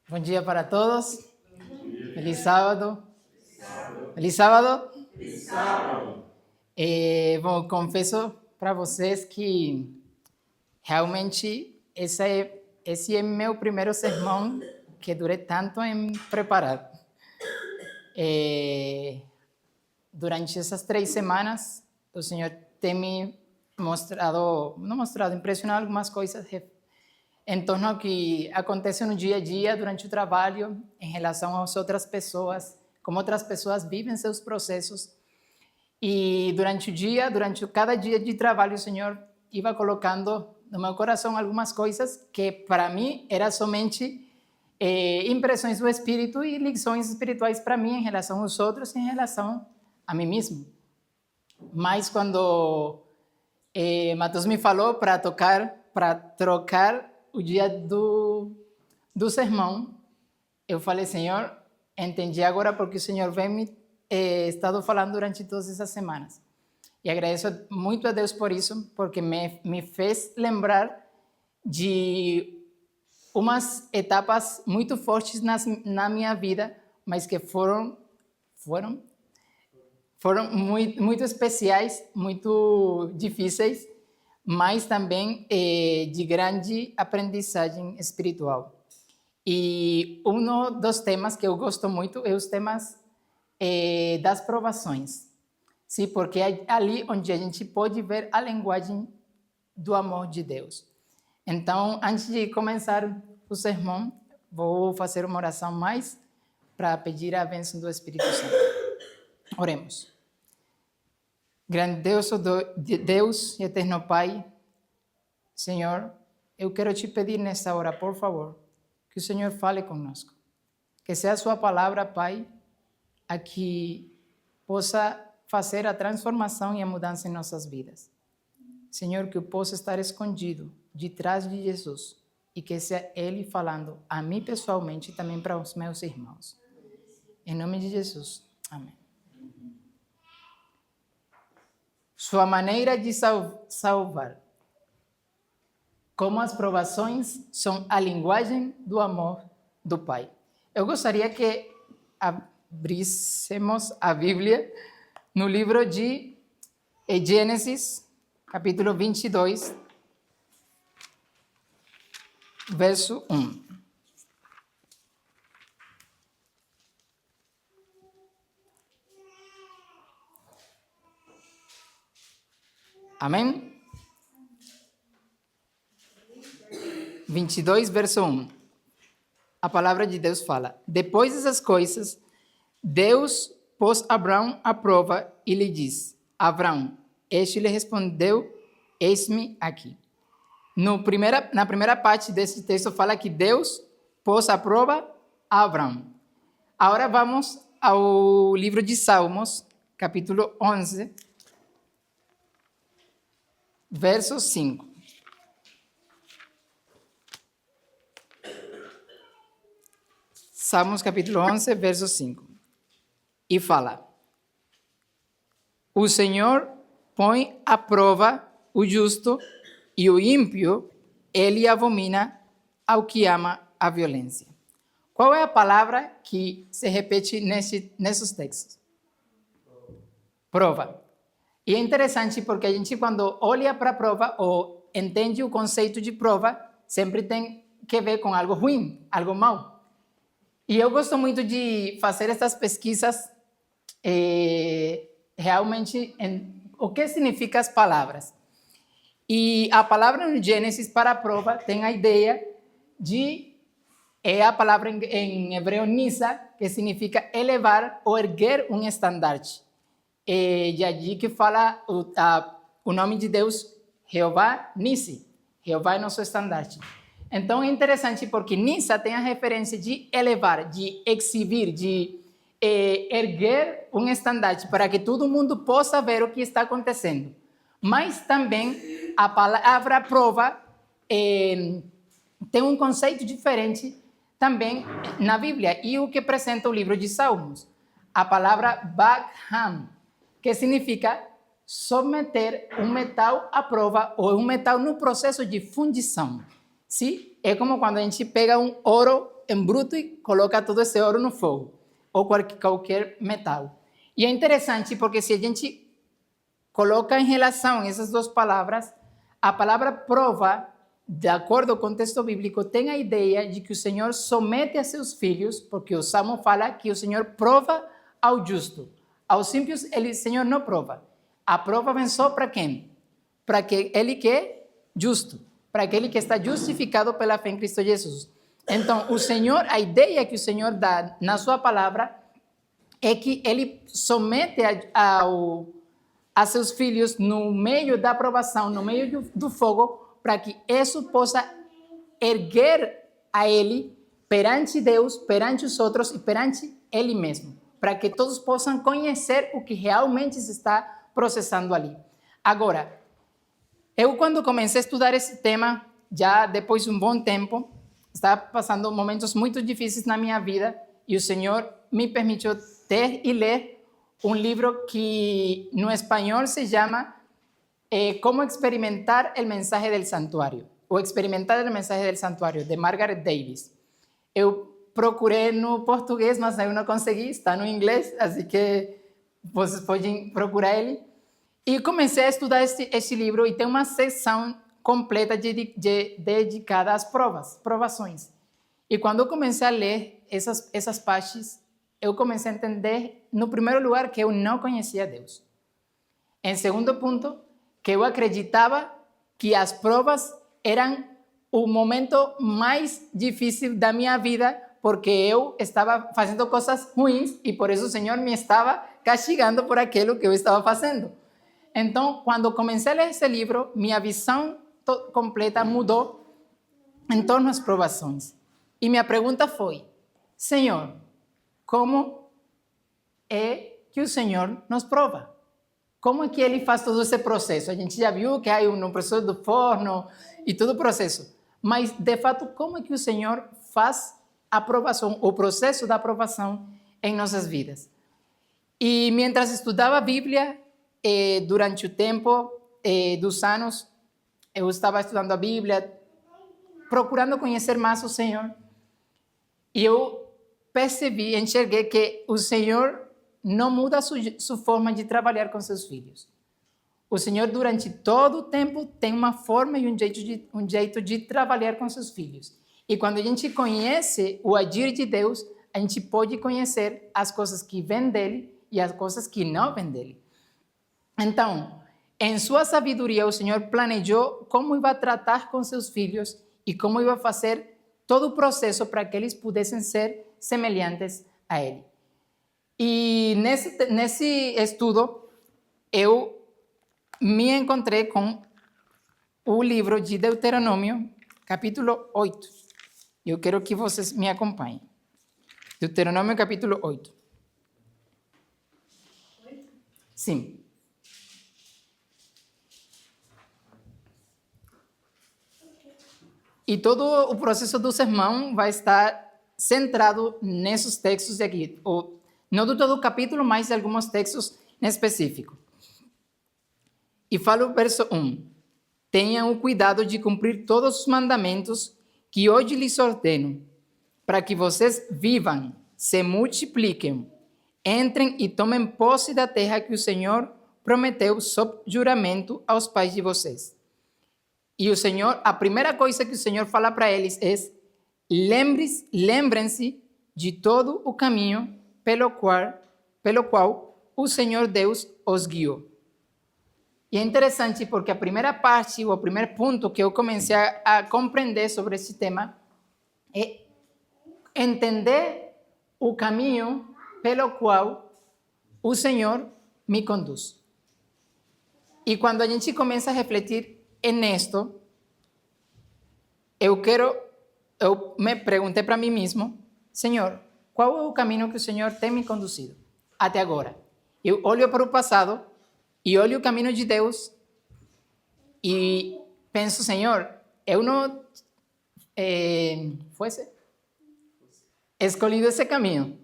Bom dia para todos. Feliz sábado. Feliz sábado. Feliz sábado. Bom, confesso para vocês que realmente esse é meu primeiro sermão que durei tanto em preparar. Durante essas 3 semanas, o Senhor tem me impressionado algumas coisas em torno ao que acontece no dia a dia, durante o trabalho, em relação às outras pessoas, como outras pessoas vivem seus processos. E durante o dia, durante cada dia de trabalho, o Senhor ia colocando no meu coração algumas coisas que, para mim, eram somente impressões do Espírito e lições espirituais para mim em relação aos outros e em relação a mim mesmo. Mas quando Matheus me falou para trocar o dia do sermão, eu falei, Senhor, entendi agora porque o Senhor vem me estado falando durante todas essas semanas. E agradeço muito a Deus por isso, porque me fez lembrar de umas etapas muito fortes na minha vida, mas que foram muito especiais, muito difíceis, mas também de grande aprendizagem espiritual. E um dos temas que eu gosto muito é os temas das provações. Sim, porque é ali onde a gente pode ver a linguagem do amor de Deus. Então, antes de começar o sermão, vou fazer uma oração mais para pedir a bênção do Espírito Santo. Oremos. Grandioso Deus e eterno Pai, Senhor, eu quero te pedir nesta hora, por favor, que o Senhor fale conosco. Que seja a sua palavra, Pai, a que possa fazer a transformação e a mudança em nossas vidas. Senhor, que eu possa estar escondido de trás de Jesus e que seja Ele falando a mim pessoalmente e também para os meus irmãos. Em nome de Jesus. Amém. Sua maneira de salvar. Como as provações são a linguagem do amor do Pai. Eu gostaria que abríssemos a Bíblia no livro de Gênesis, capítulo 22, verso 1. Amém? 22, verso 1. A palavra de Deus fala: depois dessas coisas, Deus pôs Abraão à prova e lhe disse: Abraão, este lhe respondeu: eis-me aqui. Na primeira parte desse texto fala que Deus pôs à prova a Abraão. Agora vamos ao livro de Salmos, capítulo 11, verso 5. Salmos capítulo 11, verso 5. E fala: o Senhor põe à prova o justo e o ímpio, ele abomina ao que ama a violência. Qual é a palavra que se repete nesses textos? Prova. E é interessante porque a gente, quando olha para a prova ou entende o conceito de prova, sempre tem que ver com algo ruim, algo mau. E eu gosto muito de fazer essas pesquisas realmente em o que significam as palavras. E a palavra no Gênesis para prova tem a ideia de, a palavra em hebreu nisa, que significa elevar ou erguer um estandarte. E allí que fala o nome de Deus, Jeová Nisi. Jeová é nosso estandarte. Então é interessante porque Nisa tem a referência de elevar, de exibir, de erguer um estandarte para que todo mundo possa ver o que está acontecendo. Mas também a palavra prova tem um conceito diferente também na Bíblia e o que apresenta o livro de Salmos. A palavra bakham, que significa submeter um metal à prova ou um metal no processo de fundição. Sim? É como quando a gente pega um ouro em bruto e coloca todo esse ouro no fogo, ou qualquer metal. E é interessante porque se a gente coloca em relação essas duas palavras, a palavra prova, de acordo com o texto bíblico, tem a ideia de que o Senhor somete a seus filhos, porque o Salmo fala que o Senhor prova ao justo. Aos ímpios, o Senhor não prova. A prova vem só para quem? Para aquele que é justo, para aquele que está justificado pela fé em Cristo Jesus. Então, o Senhor, a ideia que o Senhor dá na sua palavra é que ele somete a seus filhos no meio da provação, no meio do fogo, para que isso possa erguer a ele perante Deus, perante os outros e perante ele mesmo, para que todos possam conhecer o que realmente se está processando ali. Agora, eu quando comecei a estudar esse tema, já depois de um bom tempo, estava passando momentos muito difíceis na minha vida e o Senhor me permitiu ter e ler um livro que no espanhol se chama Como experimentar el mensaje del santuario, ou experimentar el mensaje del santuario, de Margaret Davis. Eu procurei no português, mas eu não consegui, está no inglês, assim que vocês podem procurar ele. E comecei a estudar este livro e tem uma seção completa dedicada às provações. E quando eu comecei a ler essas partes, eu comecei a entender, no primeiro lugar, que eu não conhecia Deus. Em segundo ponto, que eu acreditava que as provas eram o momento mais difícil da minha vida, porque eu estava fazendo coisas ruins e por isso o Senhor me estava castigando por aquilo que eu estava fazendo. Então, quando comecei a ler esse livro, minha visão completa mudou em torno às provações. E minha pergunta foi: Senhor, como é que o Senhor nos prova? Como é que ele faz todo esse processo? A gente já viu que há um processo do forno e todo o processo. Mas, de fato, como é que o Senhor faz a aprovação, o processo da aprovação em nossas vidas? E, mientras estudava a Bíblia, durante o tempo dos anos, eu estava estudando a Bíblia, procurando conhecer mais o Senhor. E eu percebi, enxerguei que o Senhor não muda sua forma de trabalhar com seus filhos. O Senhor, durante todo o tempo, tem uma forma e um jeito de trabalhar com seus filhos. E quando a gente conhece o agir de Deus, a gente pode conhecer as coisas que vêm dele e as coisas que não vêm dele. Então, em sua sabedoria, o Senhor planejou como ia tratar com seus filhos e como ia fazer todo o processo para que eles pudessem ser semelhantes a Ele. E nesse estudo, eu me encontrei com o livro de Deuteronômio, capítulo 8. Eu quero que vocês me acompanhem. Deuteronômio, capítulo 8. Sim. E todo o processo do sermão vai estar centrado nesses textos aqui. Não de todo o capítulo, mas de alguns textos em específico. E fala o verso 1. Tenham o cuidado de cumprir todos os mandamentos que hoje lhes ordeno, para que vocês vivam, se multipliquem, entrem e tomem posse da terra que o Senhor prometeu sob juramento aos pais de vocês. E o Senhor, a primeira coisa que o Senhor fala para eles é: lembrem-se de todo o caminho pelo qual o Senhor Deus os guiou. E é interessante porque a primeira parte, o primeiro ponto que eu comecei a compreender sobre esse tema é entender o caminho pelo qual o Senhor me conduz. E quando a gente começa a refletir nisto, eu me perguntei para mim mesmo: Senhor, qual é o caminho que o Senhor tem me conduzido até agora? Eu olho para o passado e olho o caminho de Deus e penso: Senhor, eu não escolhido esse caminho,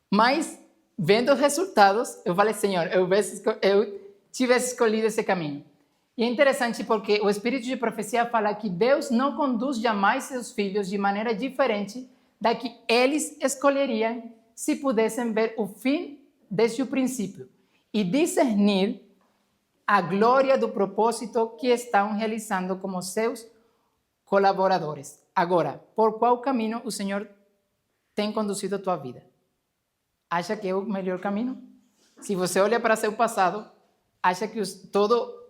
mas vendo os resultados, eu falei: Senhor, eu tivesse escolhido esse caminho. E é interessante porque o Espírito de Profecia fala que Deus não conduz jamais seus filhos de maneira diferente da que eles escolheriam se pudessem ver o fim desde o princípio e discernir a glória do propósito que estão realizando como seus colaboradores. Agora, por qual caminho o Senhor tem conduzido a tua vida? Acha que é o melhor caminho? Se você olha para seu passado, acha que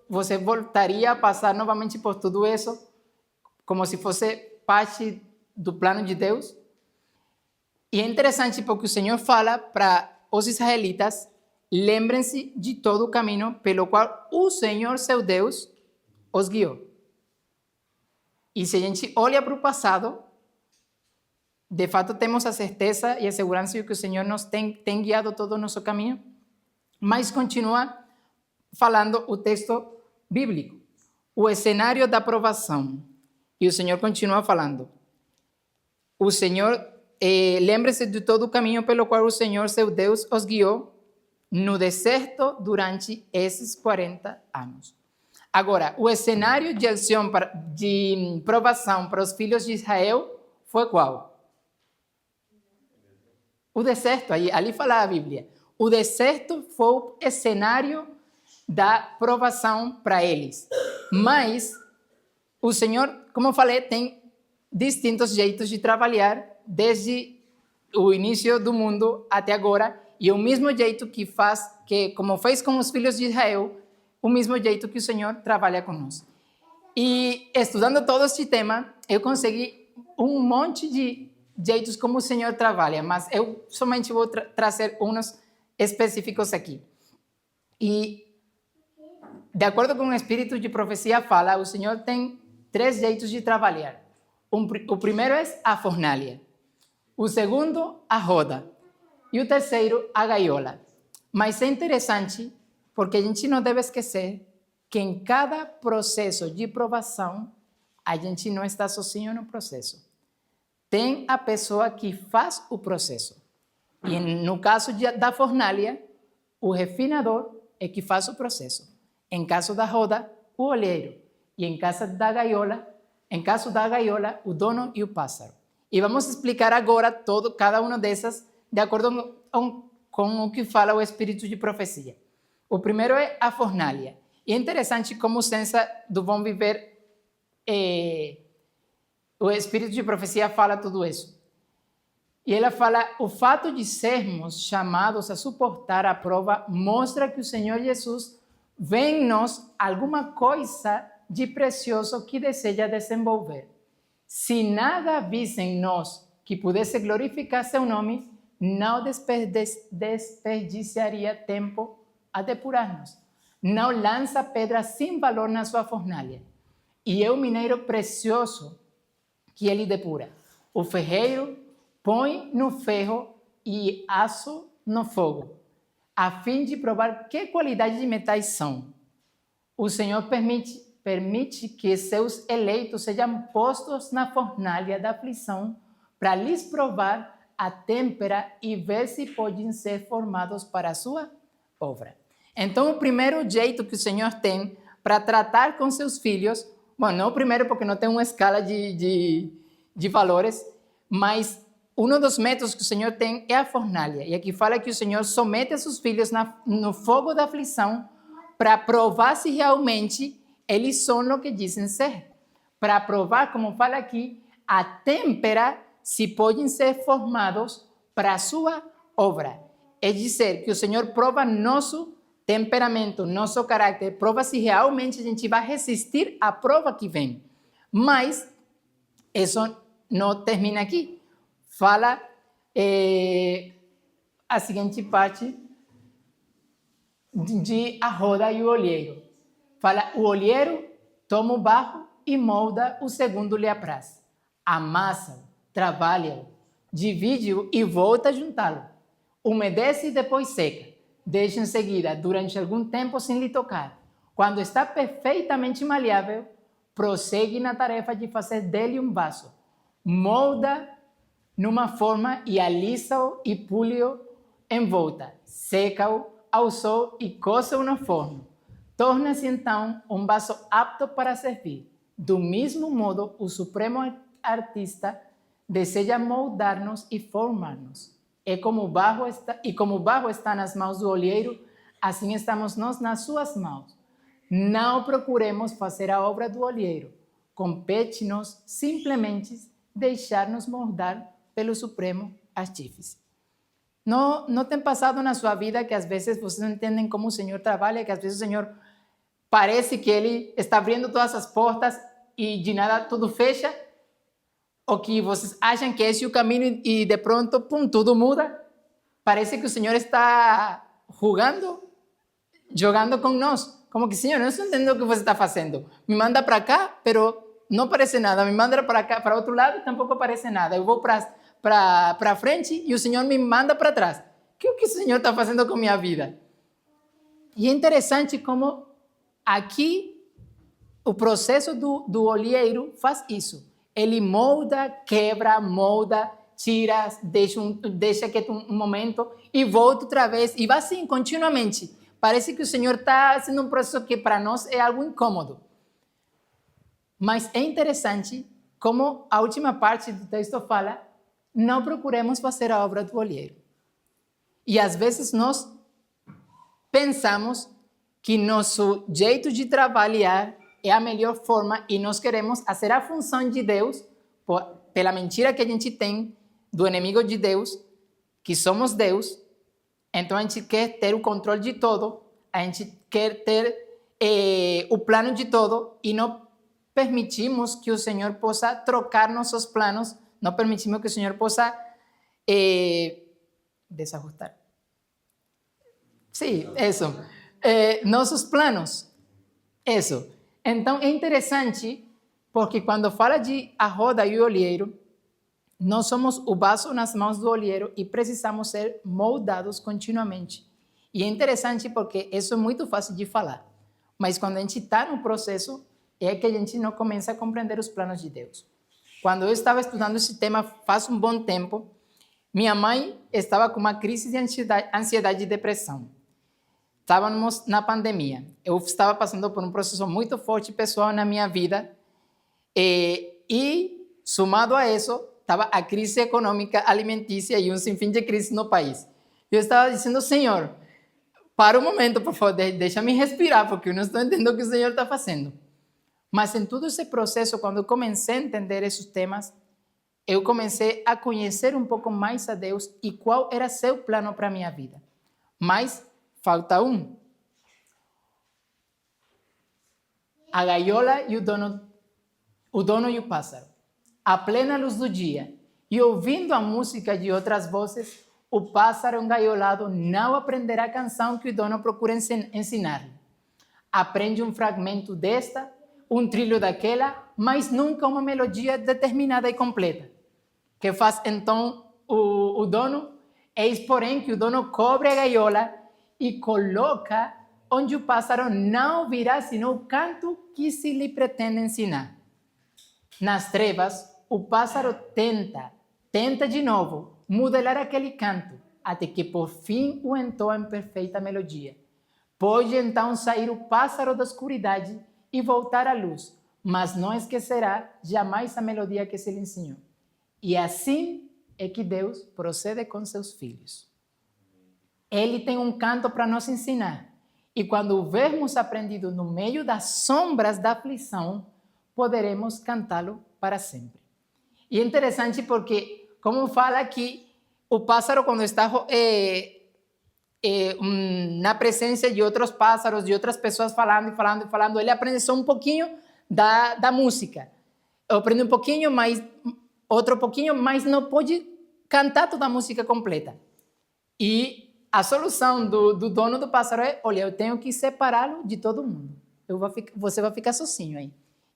você voltaria a passar novamente por tudo isso como se fosse parte do plano de Deus? E é interessante porque o Senhor fala para os israelitas: lembrem-se de todo o caminho pelo qual o Senhor, seu Deus, os guiou. E se a gente olha para o passado, de fato temos a certeza e a segurança de que o Senhor nos tem guiado todo o nosso caminho, mas continua falando o texto bíblico, o cenário da provação. E o Senhor continua falando: o Senhor, lembre-se de todo o caminho pelo qual o Senhor, seu Deus, os guiou no deserto durante esses 40 anos. Agora, o cenário de ação, de provação para os filhos de Israel foi qual? O deserto, ali fala a Bíblia. O deserto foi o cenário da provação para eles. Mas o Senhor, como eu falei, tem distintos jeitos de trabalhar desde o início do mundo até agora, e o mesmo jeito como fez com os filhos de Israel, o mesmo jeito que o Senhor trabalha conosco. E estudando todo este tema, eu consegui um monte de jeitos como o Senhor trabalha, mas eu somente vou trazer uns específicos aqui. E, de acordo com o Espírito de Profecia fala, o Senhor tem 3 jeitos de trabalhar. O primeiro é a fornalha, o segundo, a roda, e o terceiro, a gaiola. Mas é interessante porque a gente não deve esquecer que em cada processo de provação, a gente não está sozinho no processo. Tem a pessoa que faz o processo. E no caso da fornalha, o refinador é que faz o processo. Em caso da roda, o olheiro. E em caso da gaiola, o dono e o pássaro. E vamos explicar agora cada uma dessas de acordo com o que fala o Espírito de Profecia. O primeiro é a fornalha. E é interessante como ciência do bom viver, o Espírito de Profecia fala tudo isso. E ela fala: o fato de sermos chamados a suportar a prova mostra que o Senhor Jesus vê em nós alguma coisa de precioso que deseja desenvolver. Se nada visse em nós que pudesse glorificar seu nome, não desperdiciaria tempo a depurar-nos. Não lança pedra sem valor na sua fornalha. E é o mineiro precioso que ele depura. O ferreiro põe no ferro e aço no fogo, a fim de provar que qualidade de metais são. O Senhor permite que seus eleitos sejam postos na fornalha da aflição para lhes provar a têmpera e ver se podem ser formados para a sua obra. Então, o primeiro jeito que o Senhor tem para tratar com seus filhos, bom, não o primeiro porque não tem uma escala de valores, mas um dos métodos que o Senhor tem é a fornalha. E aqui fala que o Senhor somete a seus filhos no fogo da aflição para provar se realmente eles são o que dizem ser. Para provar, como fala aqui, a têmpera se podem ser formados para a sua obra. É dizer, que o Senhor prova nosso temperamento, nosso caráter, prova se realmente a gente vai resistir à prova que vem. Mas isso não termina aqui. Fala a seguinte parte de a roda e o olheiro. Fala: o olheiro toma o barro e molda o segundo lhe apraz. Amassa-o, trabalha-o, divide-o e volta a juntá-lo. Umedece e depois seca. Deixa em seguida, durante algum tempo, sem lhe tocar. Quando está perfeitamente maleável, prossegue na tarefa de fazer dele um vaso. Molda numa forma e alisa-o e pule-o em volta. Seca-o ao sol e coça-o no forno. Torna-se então um vaso apto para servir. Do mesmo modo, o supremo artista deseja moldar-nos e formar-nos. Como o barro está nas mãos do olheiro, assim estamos nós nas suas mãos. Não procuremos fazer a obra do olheiro. Compete-nos simplesmente deixar-nos moldar pelo Supremo Artífice. Não tem passado na sua vida que às vezes vocês não entendem como o Senhor trabalha, que às vezes o Senhor parece que Ele está abrindo todas as portas e de nada tudo fecha? Ou que vocês acham que esse é o caminho e de pronto, pum, tudo muda? Parece que o Senhor está jogando com nós. Como que, Senhor, eu não estou entendendo o que você está fazendo. Me manda para cá, pero não parece nada. Me manda para cá, para outro lado, tampouco parece nada. Eu vou para frente e o Senhor me manda para trás. O que o Senhor está fazendo com a minha vida? E é interessante como aqui o processo do olheiro faz isso. Ele molda, quebra, molda, tira, deixa quieto um momento e volta outra vez. E vai assim, continuamente. Parece que o Senhor está fazendo um processo que para nós é algo incômodo. Mas é interessante como a última parte do texto fala, não procuremos fazer a obra do olheiro. E às vezes nós pensamos que nosso jeito de trabalhar é a melhor forma e nós queremos fazer a função de Deus pela mentira que a gente tem do inimigo de Deus, que somos Deus. Então a gente quer ter o controle de todo, a gente quer ter o plano de todo e não permitimos que o Senhor possa trocar nossos planos, não permitimos que o Senhor possa desajustar. Sim, isso. Nossos planos. Isso. Então é interessante porque quando fala de a roda e o olheiro, nós somos o vaso nas mãos do olheiro e precisamos ser moldados continuamente. E é interessante porque isso é muito fácil de falar, mas quando a gente está no processo, é que a gente não começa a compreender os planos de Deus. Quando eu estava estudando esse tema faz um bom tempo, minha mãe estava com uma crise de ansiedade e depressão. Estávamos na pandemia. Eu estava passando por um processo muito forte pessoal na minha vida e somado a isso, estava a crise econômica, alimentícia e um sinfim de crises no país. Eu estava dizendo, Senhor, para um momento, por favor, deixa-me respirar, porque eu não estou entendendo o que o Senhor está fazendo. Mas em todo esse processo, quando eu comecei a entender esses temas, eu comecei a conhecer um pouco mais a Deus e qual era seu plano para a minha vida. Mas falta um. A gaiola e o dono e o pássaro. À plena luz do dia e ouvindo a música de outras vozes, o pássaro engaiolado não aprenderá a canção que o dono procura ensinar. Aprende um fragmento desta, um trilho daquela, mas nunca uma melodia determinada e completa. Que faz então o dono? Eis, porém, que o dono cobre a gaiola e coloca onde o pássaro não ouvirá senão o canto que se lhe pretende ensinar. Nas trevas, o pássaro tenta de novo modelar aquele canto, até que por fim o entoa em perfeita melodia. Pode então sair o pássaro da escuridade e voltar à luz, mas não esquecerá jamais a melodia que se lhe ensinou. E assim é que Deus procede com seus filhos. Ele tem um canto para nos ensinar. E quando o vermos aprendido no meio das sombras da aflição, poderemos cantá-lo para sempre. E é interessante porque, como fala aqui, o pássaro quando está na presença de outros pássaros, de outras pessoas falando, ele aprende só um pouquinho da música. Aprende um pouquinho, mas outro pouquinho, mas não pode cantar toda a música completa. E a solução do dono do pássaro é, olha, eu tenho que separá-lo de todo mundo. Você vai ficar sozinho aí.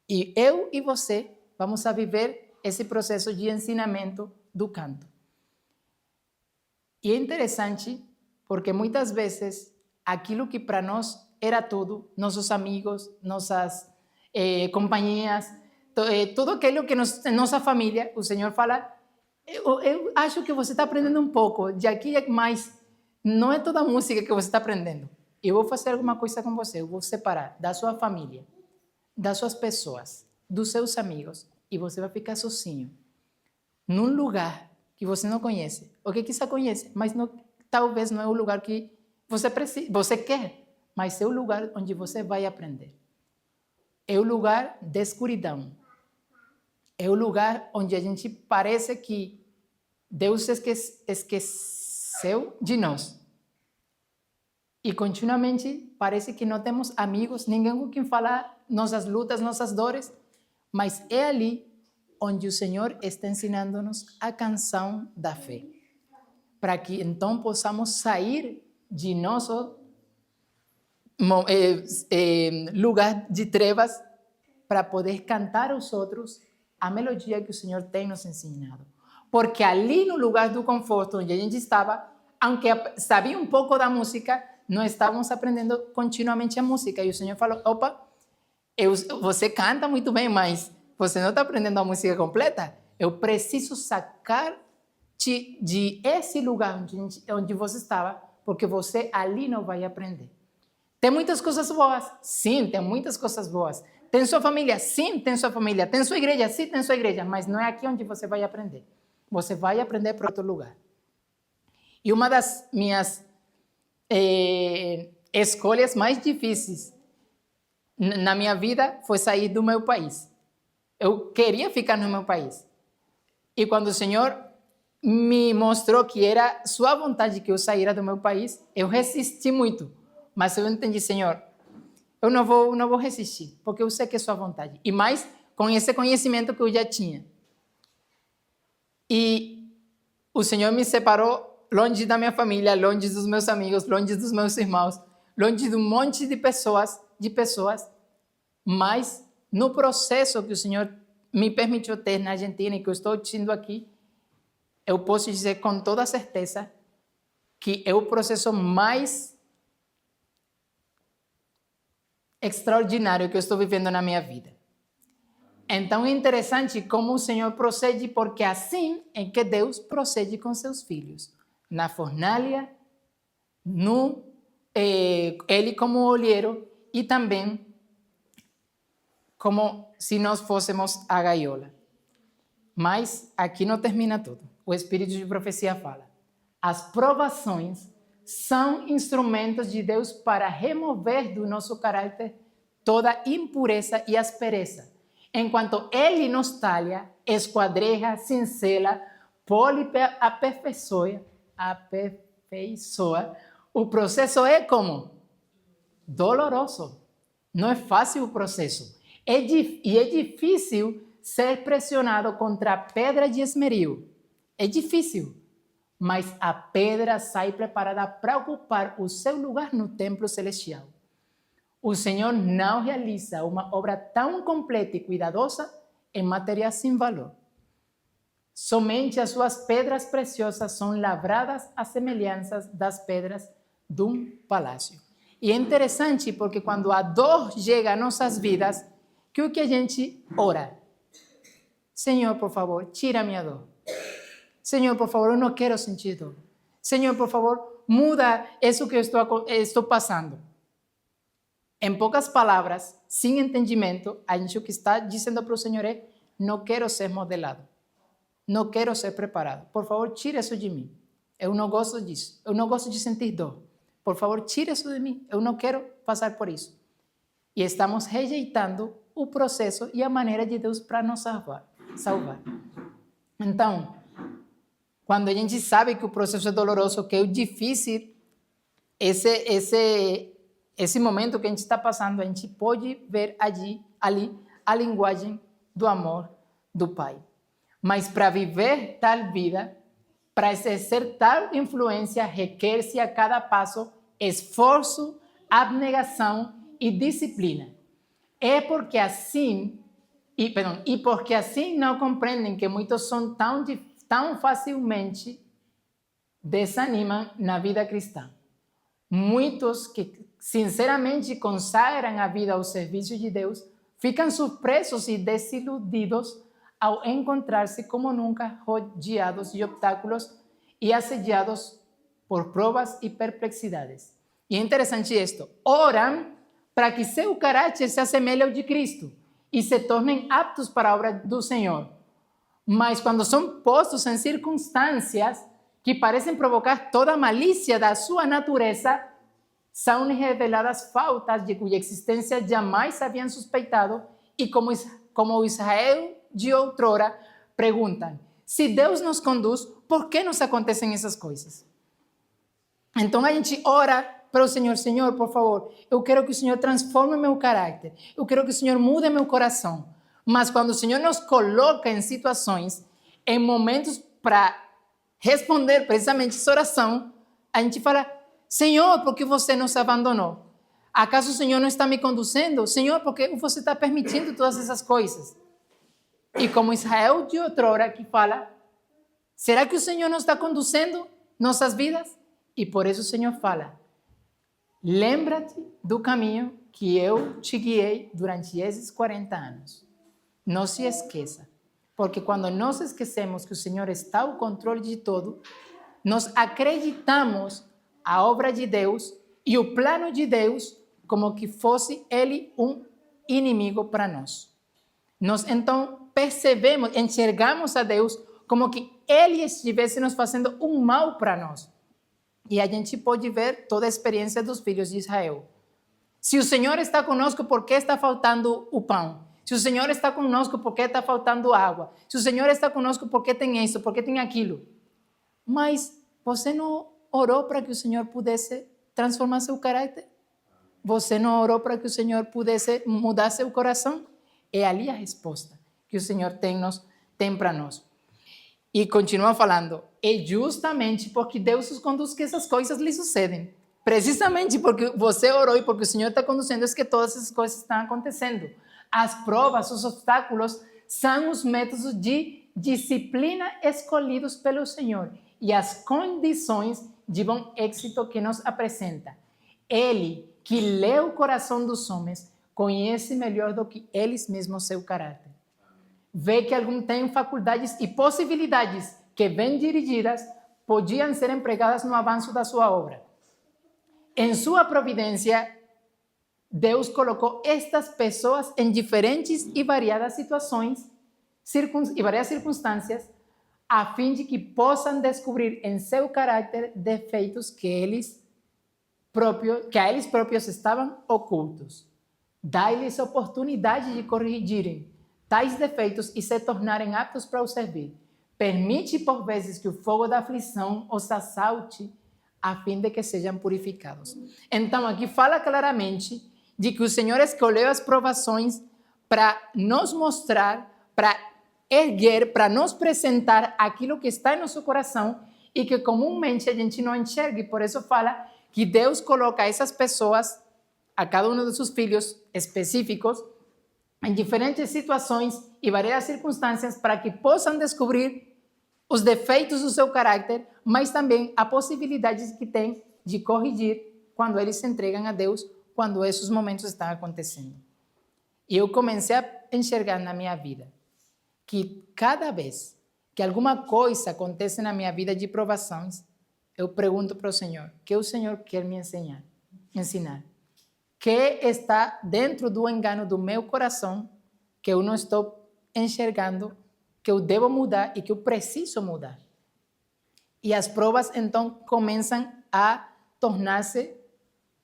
E eu e você vamos a viver esse processo de ensinamento do canto. E é interessante porque muitas vezes aquilo que para nós era tudo, nossos amigos, nossas companhias, tudo aquilo que nossa família, o Senhor fala, eu acho que você está aprendendo um pouco, de aqui mais, não é toda a música que você está aprendendo. Eu vou fazer alguma coisa com você, eu vou separar da sua família, das suas pessoas, dos seus amigos, e você vai ficar sozinho. num lugar que você não conhece, ou que quizá conhece, mas não, talvez não é o lugar que você quer, mas é o lugar onde você vai aprender. É o lugar de escuridão. É o lugar onde a gente parece que Deus esqueceu de nós. E continuamente parece que não temos amigos, ninguém com quem falar nossas lutas, nossas dores, mas é ali onde o Senhor está ensinando-nos a canção da fé, para que então possamos sair de nosso lugar de trevas para poder cantar aos outros a melodia que o Senhor tem nos ensinado. Porque ali no lugar do conforto onde a gente estava, aunque sabia um pouco da música, não estávamos aprendendo continuamente a música. E o Senhor falou, opa, você canta muito bem, mas você não está aprendendo a música completa. Eu preciso sacar-te de esse lugar onde você estava, porque você ali não vai aprender. Tem muitas coisas boas? Sim, tem muitas coisas boas. Tem sua família? Sim, tem sua família. Tem sua igreja? Sim, tem sua igreja. Mas não é aqui onde você vai aprender. Você vai aprender para outro lugar. E uma das minhas escolhas mais difíceis na minha vida foi sair do meu país. Eu queria ficar no meu país. E quando o Senhor me mostrou que era sua vontade que eu saíra do meu país, eu resisti muito. Mas eu entendi, Senhor, eu não vou resistir, porque eu sei que é sua vontade. E mais com esse conhecimento que eu já tinha. E o Senhor me separou longe da minha família, longe dos meus amigos, longe dos meus irmãos, longe de um monte de pessoas, mas no processo que o Senhor me permitiu ter na Argentina e que eu estou tendo aqui, eu posso dizer com toda certeza que é o processo mais extraordinário que eu estou vivendo na minha vida. Então é interessante como o Senhor procede, porque assim é que Deus procede com seus filhos. Na fornalha, ele como olheiro e também como se nós fôssemos a gaiola. Mas aqui não termina tudo. O Espírito de Profecia fala. As provações são instrumentos de Deus para remover do nosso caráter toda impureza e aspereza. Enquanto Ele nos talha, esquadreja, cincela, pole, aperfeiçoa, o processo é como? Doloroso. Não é fácil o processo. E é difícil ser pressionado contra a pedra de esmeril. É difícil. Mas a pedra sai preparada para ocupar o seu lugar no templo celestial. O Senhor não realiza uma obra tão completa e cuidadosa em matéria sem valor. Somente as suas pedras preciosas são lavradas à semelhança das pedras de um palácio. E é interessante porque quando a dor chega às nossas vidas, que o que a gente ora? Senhor, por favor, tira a minha dor. Senhor, por favor, eu não quero sentir dor. Senhor, por favor, muda isso que eu estou passando. Em poucas palavras, sem entendimento, a gente o que está dizendo para o Senhor é: não quero ser modelado. Não quero ser preparado. Por favor, tira isso de mim. Eu não gosto disso. Eu não gosto de sentir dor. Por favor, tira isso de mim. Eu não quero passar por isso. E estamos rejeitando o processo e a maneira de Deus para nos salvar. Então, quando a gente sabe que o processo é doloroso, que é difícil, esse momento que a gente está passando, a gente pode ver ali a linguagem do amor do Pai. Mas para viver tal vida, para exercer tal influência, requer-se a cada passo esforço, abnegação e disciplina. Porque assim não compreendem que muitos são tão facilmente desanimam na vida cristã. Muitos que sinceramente consagram a vida ao serviço de Deus ficam surpresos e desiludidos ao encontrar-se como nunca rodeados de obstáculos e assediados por provas e perplexidades. E é interessante isto. Oram para que seu caráter se assemelhe ao de Cristo e se tornem aptos para a obra do Senhor. Mas quando são postos em circunstâncias que parecem provocar toda a malícia da sua natureza, são reveladas faltas de cuja existência jamais haviam suspeitado e como o Israel de outrora perguntam, se Deus nos conduz, por que nos acontecem essas coisas? Então a gente ora para o Senhor, Senhor, por favor, eu quero que o Senhor transforme meu caráter, eu quero que o Senhor mude meu coração. Mas quando o Senhor nos coloca em situações, em momentos para responder precisamente essa oração, a gente fala, Senhor, por que você nos abandonou? Acaso o Senhor não está me conduzindo? Senhor, por que você está permitindo todas essas coisas? E como Israel de outrora que fala, será que o Senhor não está conduzindo nossas vidas? E por isso o Senhor fala, lembra-te do caminho que eu te guiei durante esses 40 anos. Não se esqueça, porque quando nós esquecemos que o Senhor está ao controle de tudo, nós acreditamos a obra de Deus e o plano de Deus como que fosse ele um inimigo para nós. Nós então percebemos, enxergamos a Deus como que ele estivesse nos fazendo um mal para nós. E a gente pode ver toda a experiência dos filhos de Israel. Se o Senhor está conosco, por que está faltando o pão? Se o Senhor está conosco, por que está faltando água? Se o Senhor está conosco, por que tem isso? Por que tem aquilo? Mas você não orou para que o Senhor pudesse transformar seu caráter? Você não orou para que o Senhor pudesse mudar seu coração? É ali a resposta que o Senhor tem para nós. E continua falando, é justamente porque Deus os conduz que essas coisas lhe sucedem. Precisamente porque você orou e porque o Senhor está conduzindo, é que todas essas coisas estão acontecendo. As provas, os obstáculos, são os métodos de disciplina escolhidos pelo Senhor e as condições de bom êxito que nos apresenta. Ele, que lê o coração dos homens, conhece melhor do que eles mesmos seu caráter. Vê que alguns têm faculdades e possibilidades que, bem dirigidas, podiam ser empregadas no avanço da sua obra. Em sua providência, Deus colocou estas pessoas em diferentes e variadas situações e variadas circunstâncias, a fim de que possam descobrir em seu caráter defeitos que a eles próprios estavam ocultos. Dá-lhes oportunidade de corrigirem tais defeitos e se tornarem aptos para o servir. Permite por vezes que o fogo da aflição os assalte, a fim de que sejam purificados. Então, aqui fala claramente de que o Senhor escolheu as provações para nos mostrar, para erguer, para nos apresentar aquilo que está em nosso coração e que comumente a gente não enxerga. E por isso fala que Deus coloca essas pessoas, a cada um dos seus filhos específicos, em diferentes situações e variadas circunstâncias para que possam descobrir os defeitos do seu caráter, mas também a possibilidade que tem de corrigir quando eles se entregam a Deus, quando esses momentos estão acontecendo. E eu comecei a enxergar na minha vida que cada vez que alguma coisa acontece na minha vida de provações, eu pergunto para o Senhor, o que o Senhor quer me ensinar? Que está dentro do engano do meu coração, que eu não estou enxergando, que eu devo mudar e que eu preciso mudar. E as provas, então, começam a tornar-se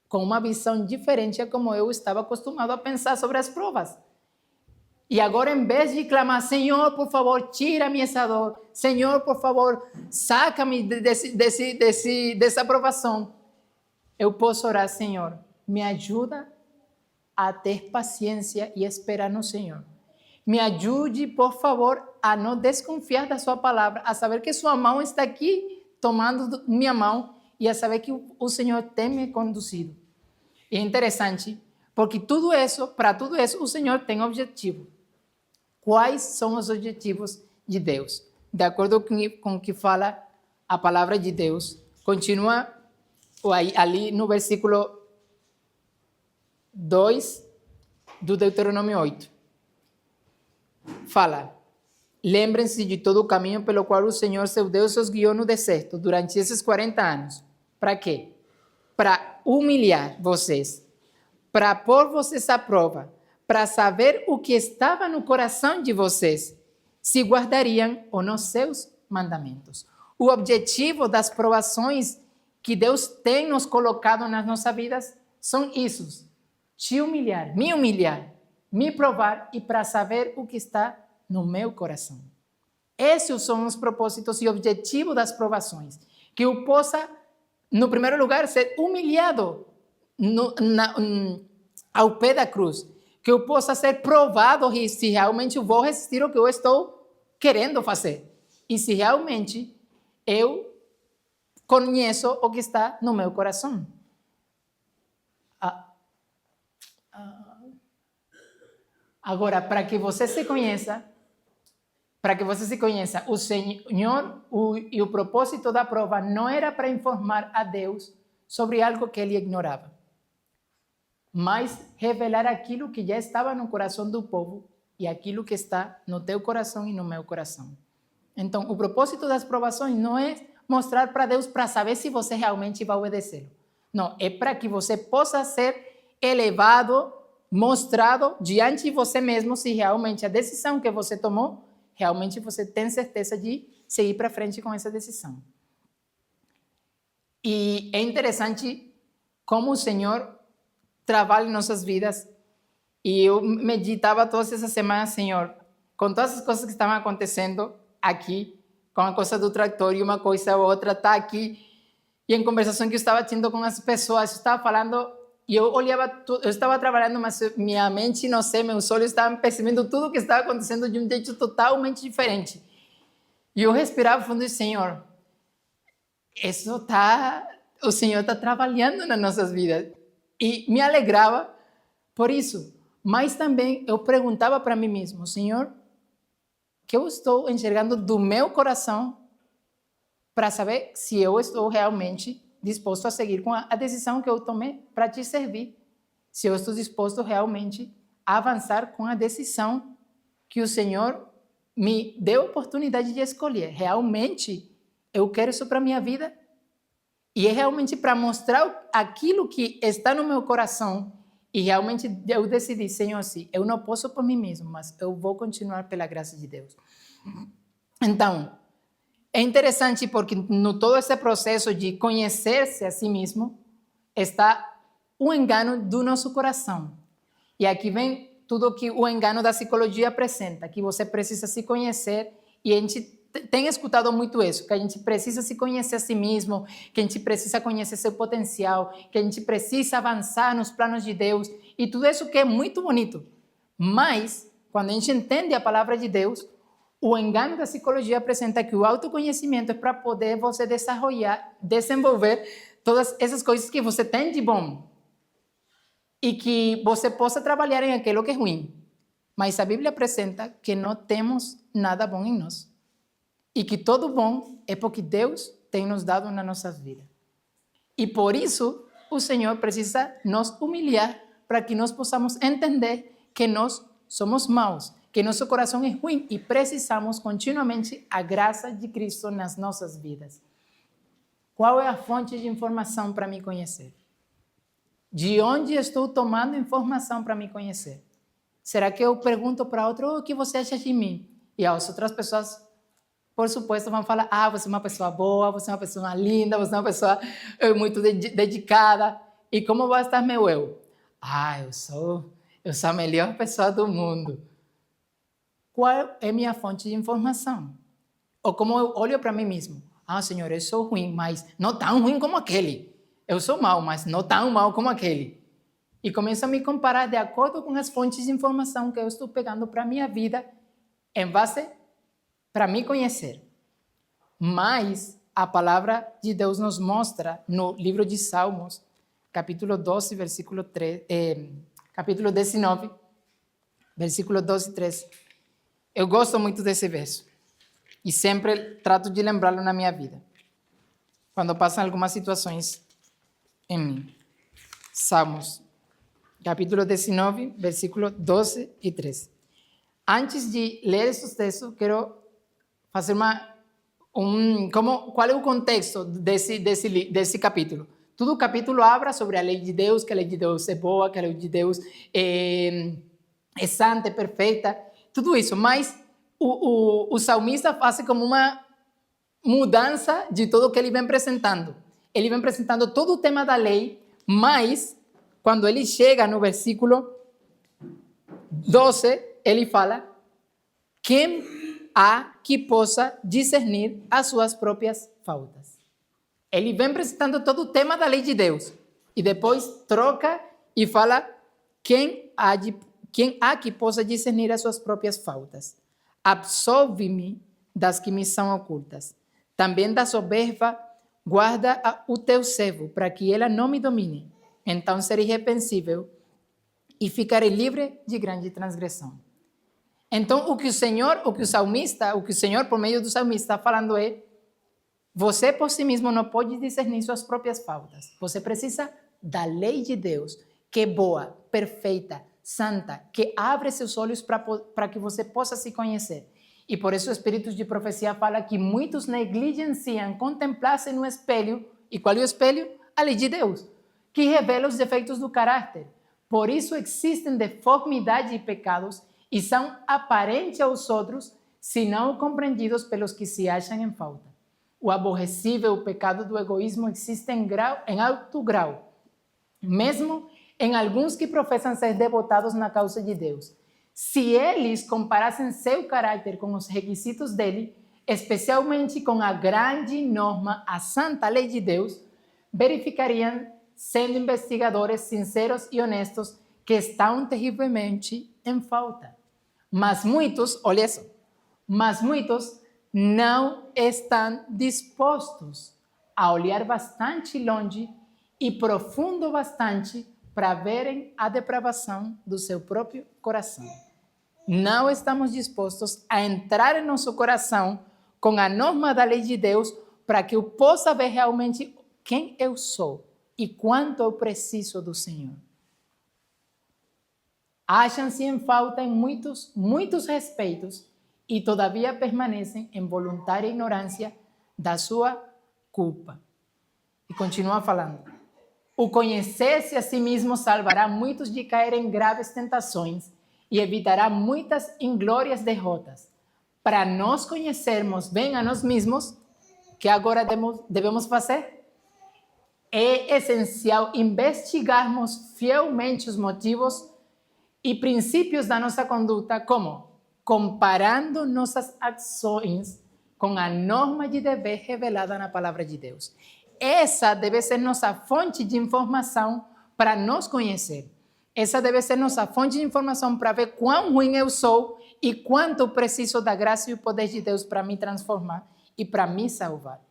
com uma visão diferente a como eu estava acostumado a pensar sobre as provas. E agora, em vez de clamar, Senhor, por favor, tira-me essa dor. Senhor, por favor, saca-me dessa provação. Eu posso orar, Senhor, me ajuda a ter paciência e esperar no Senhor. Me ajude, por favor, a não desconfiar da sua palavra, a saber que sua mão está aqui tomando minha mão e a saber que o Senhor tem me conduzido. E é interessante, porque para tudo isso, o Senhor tem objetivo. Quais são os objetivos de Deus? De acordo com o que fala a palavra de Deus, continua ali no versículo 2 do Deuteronômio 8. Fala, lembrem-se de todo o caminho pelo qual o Senhor, seu Deus, os guiou no deserto durante esses 40 anos. Para quê? Para humilhar vocês, para pôr vocês à prova, para saber o que estava no coração de vocês se guardariam ou não seus mandamentos. O objetivo das provações que Deus tem nos colocado nas nossas vidas são isso: te humilhar, me provar e para saber o que está no meu coração. Esses são os propósitos e objetivos das provações. Que eu possa, no primeiro lugar, ser humilhado ao pé da cruz. Que eu possa ser provado se realmente eu vou resistir ao que eu estou querendo fazer. E se realmente eu conheço o que está no meu coração. Agora, para que você se conheça, o Senhor e o propósito da prova não era para informar a Deus sobre algo que ele ignorava, mas revelar aquilo que já estava no coração do povo e aquilo que está no teu coração e no meu coração. Então, o propósito das provações não é mostrar para Deus para saber se você realmente vai obedecê-lo. Não, é para que você possa ser elevado, mostrado diante de você mesmo se realmente a decisão que você tomou, realmente você tem certeza de seguir para frente com essa decisão. E é interessante como o Senhor trabalha em nossas vidas. E eu meditava todas essas semanas, Senhor, com todas as coisas que estavam acontecendo aqui, com a coisa do trator e uma coisa ou outra, está aqui. E em conversação que eu estava tendo com as pessoas, eu estava falando, e eu olhava tudo, eu estava trabalhando, mas minha mente, não sei, meus olhos estavam percebendo tudo o que estava acontecendo de um jeito totalmente diferente. E eu respirava fundo e Senhor, o Senhor está trabalhando nas nossas vidas. E me alegrava por isso. Mas também eu perguntava para mim mesmo, Senhor, que eu estou enxergando do meu coração para saber se eu estou realmente disposto a seguir com a decisão que eu tomei para te servir. Se eu estou disposto realmente a avançar com a decisão que o Senhor me deu a oportunidade de escolher. Realmente eu quero isso para a minha vida? E é realmente para mostrar aquilo que está no meu coração. E realmente eu decidi, Senhor, sim, eu não posso por mim mesmo, mas eu vou continuar pela graça de Deus. Então, é interessante porque no todo esse processo de conhecer-se a si mesmo está o engano do nosso coração. E aqui vem tudo que o engano da psicologia apresenta, que você precisa se conhecer, e a gente tem escutado muito isso, que a gente precisa se conhecer a si mesmo, que a gente precisa conhecer seu potencial, que a gente precisa avançar nos planos de Deus, e tudo isso que é muito bonito. Mas, quando a gente entende a palavra de Deus, o engano da psicologia apresenta que o autoconhecimento é para poder você desenvolver todas essas coisas que você tem de bom e que você possa trabalhar em aquilo que é ruim. Mas a Bíblia apresenta que não temos nada bom em nós. E que todo bom é porque Deus tem nos dado nas nossas vidas. E por isso o Senhor precisa nos humilhar para que nós possamos entender que nós somos maus, que nosso coração é ruim e precisamos continuamente a graça de Cristo nas nossas vidas. Qual é a fonte de informação para me conhecer? De onde estou tomando informação para me conhecer? Será que eu pergunto para outro, o que você acha de mim? E as outras pessoas, por supuesto, vão falar, você é uma pessoa boa, você é uma pessoa linda, você é uma pessoa muito dedicada. E como vai estar meu eu? Eu sou a melhor pessoa do mundo. Qual é minha fonte de informação? Ou como eu olho para mim mesmo? Senhor, eu sou ruim, mas não tão ruim como aquele. Eu sou mau, mas não tão mau como aquele. E começo a me comparar de acordo com as fontes de informação que eu estou pegando para a minha vida, em base para me conhecer. Mas a palavra de Deus nos mostra no livro de Salmos, capítulo 12, capítulo 19, versículo 12 e 13. Eu gosto muito desse verso e sempre trato de lembrá-lo na minha vida, quando passam algumas situações em mim. Salmos, capítulo 19, versículo 12 e 13. Antes de ler esses textos, quero fazer qual é o contexto desse capítulo. Todo o capítulo habla sobre a lei de Deus, que a lei de Deus é boa, que a lei de Deus é santa, é perfeita, tudo isso. Mas o salmista faz como uma mudança de tudo que ele vem apresentando. Ele vem apresentando todo o tema da lei, mas quando ele chega no versículo 12, ele fala: quem há que possa discernir as suas próprias faltas? Ele vem apresentando todo o tema da lei de Deus e depois troca e fala: quem há que possa discernir as suas próprias faltas? Absolve-me das que me são ocultas. Também da soberba guarda o teu servo, para que ela não me domine. Então serei irrepreensível e ficarei livre de grande transgressão. Então, o que o Senhor por meio do salmista está falando é: você por si mesmo não pode discernir suas próprias faltas. Você precisa da lei de Deus, que é boa, perfeita, santa, que abre seus olhos para que você possa se conhecer. E por isso o Espírito de Profecia fala que muitos negligenciam contemplar-se no espelho. E qual é o espelho? A lei de Deus, que revela os defeitos do caráter. Por isso existem deformidade e pecados e são aparentes aos outros, se não compreendidos pelos que se acham em falta. O aborrecível pecado do egoísmo existe em alto grau, mesmo em alguns que professam ser devotados na causa de Deus. Se eles comparassem seu caráter com os requisitos dele, especialmente com a grande norma, a santa lei de Deus, verificariam, sendo investigadores sinceros e honestos, que estão terrivelmente em falta. Mas muitos, olha só, não estão dispostos a olhar bastante longe e profundo bastante para verem a depravação do seu próprio coração. Não estamos dispostos a entrar em nosso coração com a norma da lei de Deus para que eu possa ver realmente quem eu sou e quanto eu preciso do Senhor. Acham-se em falta em muitos respeitos e todavia permanecem em voluntária ignorância da sua culpa. E continua falando: o conhecer-se a si mesmo salvará muitos de cair em graves tentações e evitará muitas inglórias derrotas. Para nós conhecermos bem a nós mesmos, que agora devemos fazer? É essencial investigarmos fielmente os motivos e princípios da nossa conduta, como comparando nossas ações com a norma de dever revelada na palavra de Deus. Essa deve ser nossa fonte de informação para nos conhecer. Essa deve ser nossa fonte de informação para ver quão ruim eu sou e quanto preciso da graça e o poder de Deus para me transformar e para me salvar.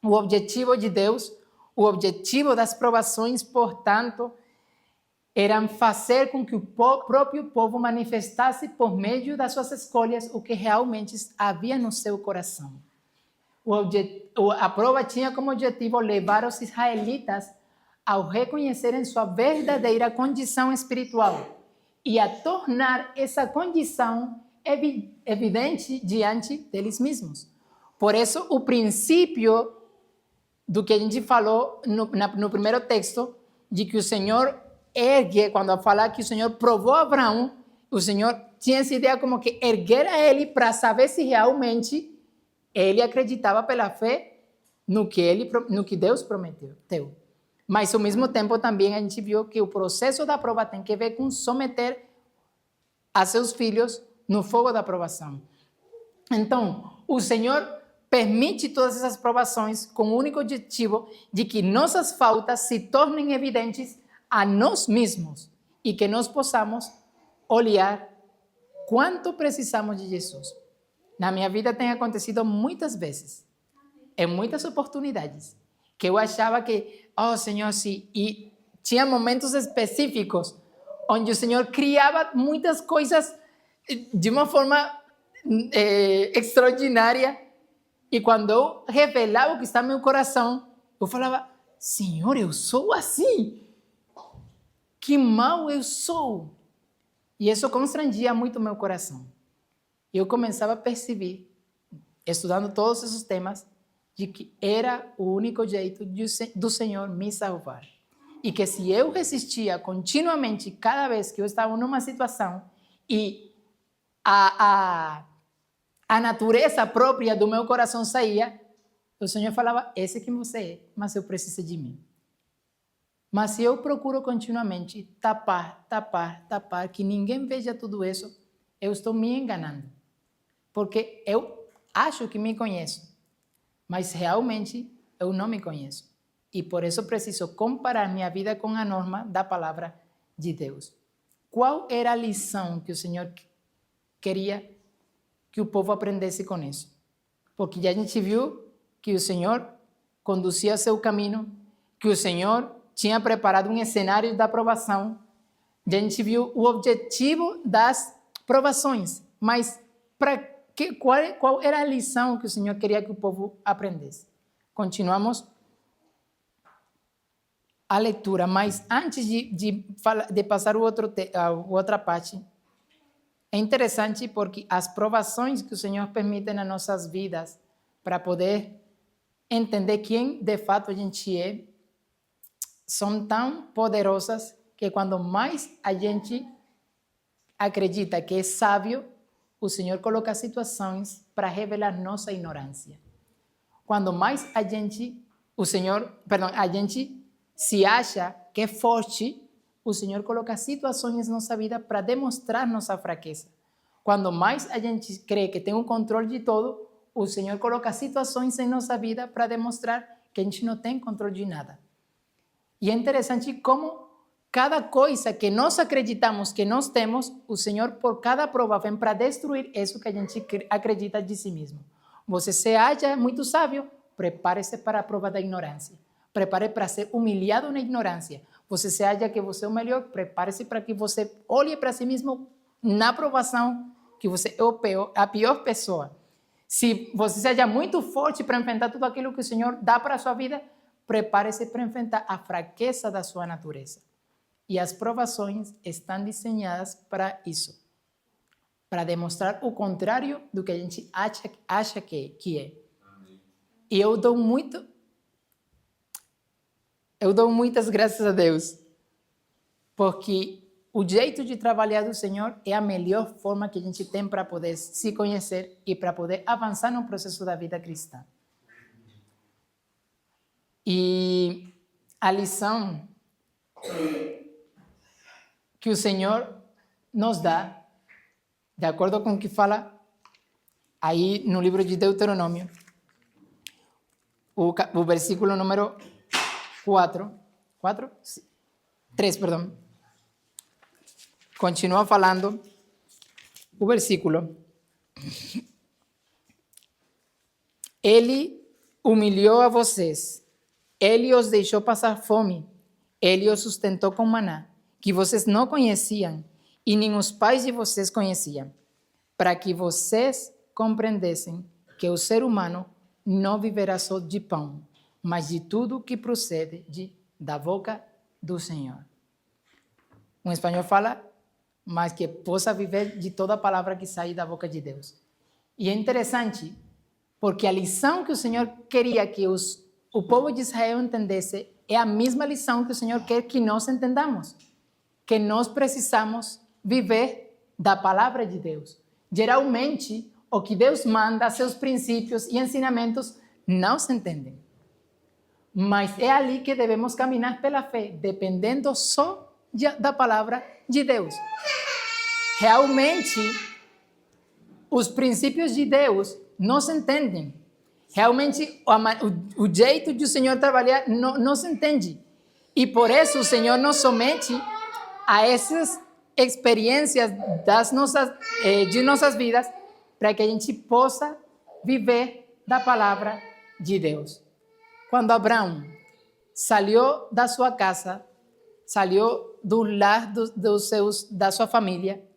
O objetivo de Deus, o objetivo das provações, portanto, era fazer com que o próprio povo manifestasse por meio das suas escolhas o que realmente havia no seu coração. A prova tinha como objetivo levar os israelitas ao reconhecerem sua verdadeira condição espiritual e a tornar essa condição evidente diante deles mesmos. Por isso, o princípio do que a gente falou no primeiro texto, de que o Senhor ergue, quando fala que o Senhor provou Abraão, o Senhor tinha essa ideia como que erguer a ele para saber se realmente ele acreditava pela fé no que Deus prometeu. Mas, ao mesmo tempo, também a gente viu que o processo da prova tem que ver com someter a seus filhos no fogo da provação. Então, o Senhor permite todas essas provações com o único objetivo de que nossas faltas se tornem evidentes a nós mesmos e que nós possamos olhar quanto precisamos de Jesus. Na minha vida tem acontecido muitas vezes, em muitas oportunidades, que eu achava que, Senhor, sim, e tinha momentos específicos onde o Senhor criava muitas coisas de uma forma extraordinária, e quando eu revelava o que está no meu coração, eu falava: Senhor, eu sou assim, que mal eu sou. E isso constrangia muito o meu coração. Eu começava a perceber, estudando todos esses temas, de que era o único jeito do Senhor me salvar. E que se eu resistia continuamente, cada vez que eu estava numa situação, e a a natureza própria do meu coração saía, o Senhor falava, esse é quem você é, mas eu preciso de mim. Mas se eu procuro continuamente tapar, que ninguém veja tudo isso, eu estou me enganando. Porque eu acho que me conheço, mas realmente eu não me conheço. E por isso preciso comparar minha vida com a norma da palavra de Deus. Qual era a lição que o Senhor queria que o povo aprendesse com isso? Porque já a gente viu que o Senhor conduzia seu caminho, que o Senhor tinha preparado um cenário da aprovação. Já a gente viu o objetivo das provações, mas qual era a lição que o Senhor queria que o povo aprendesse? Continuamos a leitura, mas antes de passar a outra parte, é interessante porque as provações que o Senhor permite nas nossas vidas para poder entender quem de fato a gente é, são tão poderosas que quando mais a gente acredita que é sábio, o Senhor coloca situações para revelar nossa ignorância. Quando mais a gente se acha que é forte, o Senhor coloca situações na nossa vida para demonstrar nossa fraqueza. Quando mais a gente crê que tem o controle de tudo, o Senhor coloca situações em nossa vida para demonstrar que a gente não tem controle de nada. E é interessante como cada coisa que nós acreditamos que nós temos, o Senhor, por cada prova, vem para destruir isso que a gente acredita de si mesmo. Você se acha muito sábio, prepare-se para a prova da ignorância. Prepare para ser humilhado na ignorância. Você se acha que você é o melhor, prepare-se para que você olhe para si mesmo na aprovação, que você é a pior pessoa. Se você se acha muito forte para enfrentar tudo aquilo que o Senhor dá para a sua vida, prepare-se para enfrentar a fraqueza da sua natureza. E as provações estão desenhadas para isso, para demonstrar o contrário do que a gente acha que é. Amém. E eu dou muitas graças a Deus, porque o jeito de trabalhar do Senhor é a melhor forma que a gente tem para poder se conhecer e para poder avançar no processo da vida cristã. E a lição que o Senhor nos dá, de acordo com o que fala aí no livro de Deuteronômio, o versículo número 3, continua falando o versículo. Ele humilhou a vocês, ele os deixou passar fome, ele os sustentou com maná, que vocês não conheciam e nem os pais de vocês conheciam, para que vocês compreendessem que o ser humano não viverá só de pão, mas de tudo que procede da boca do Senhor. Um espanhol fala, mas que possa viver de toda a palavra que sai da boca de Deus. E é interessante, porque a lição que o Senhor queria que o povo de Israel entendesse é a mesma lição que o Senhor quer que nós entendamos, que nós precisamos viver da palavra de Deus. Geralmente, o que Deus manda, seus princípios e ensinamentos, não se entendem. Mas é ali que devemos caminhar pela fé, dependendo só da palavra de Deus. Realmente, os princípios de Deus não se entendem. Realmente, o jeito de o Senhor trabalhar não se entende. E por isso o Senhor nos somete a essas experiências de nossas vidas, para que a gente possa viver da palavra de Deus. Quando Abraão saiu da sua casa, saiu do lar da sua família,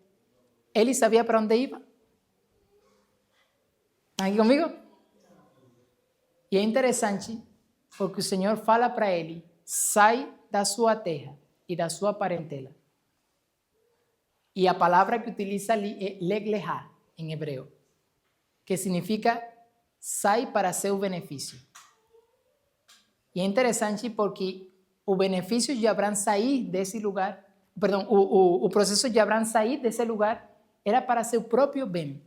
ele sabia para onde ia? Aqui comigo? E é interessante, porque o Senhor fala para ele, sai da sua terra e da sua parentela. E a palavra que utiliza ali é leg leha, em hebreu, que significa sai para seu benefício. E é interessante porque o benefício de Abraão sair desse lugar, o processo de Abraão sair desse lugar era para seu próprio bem.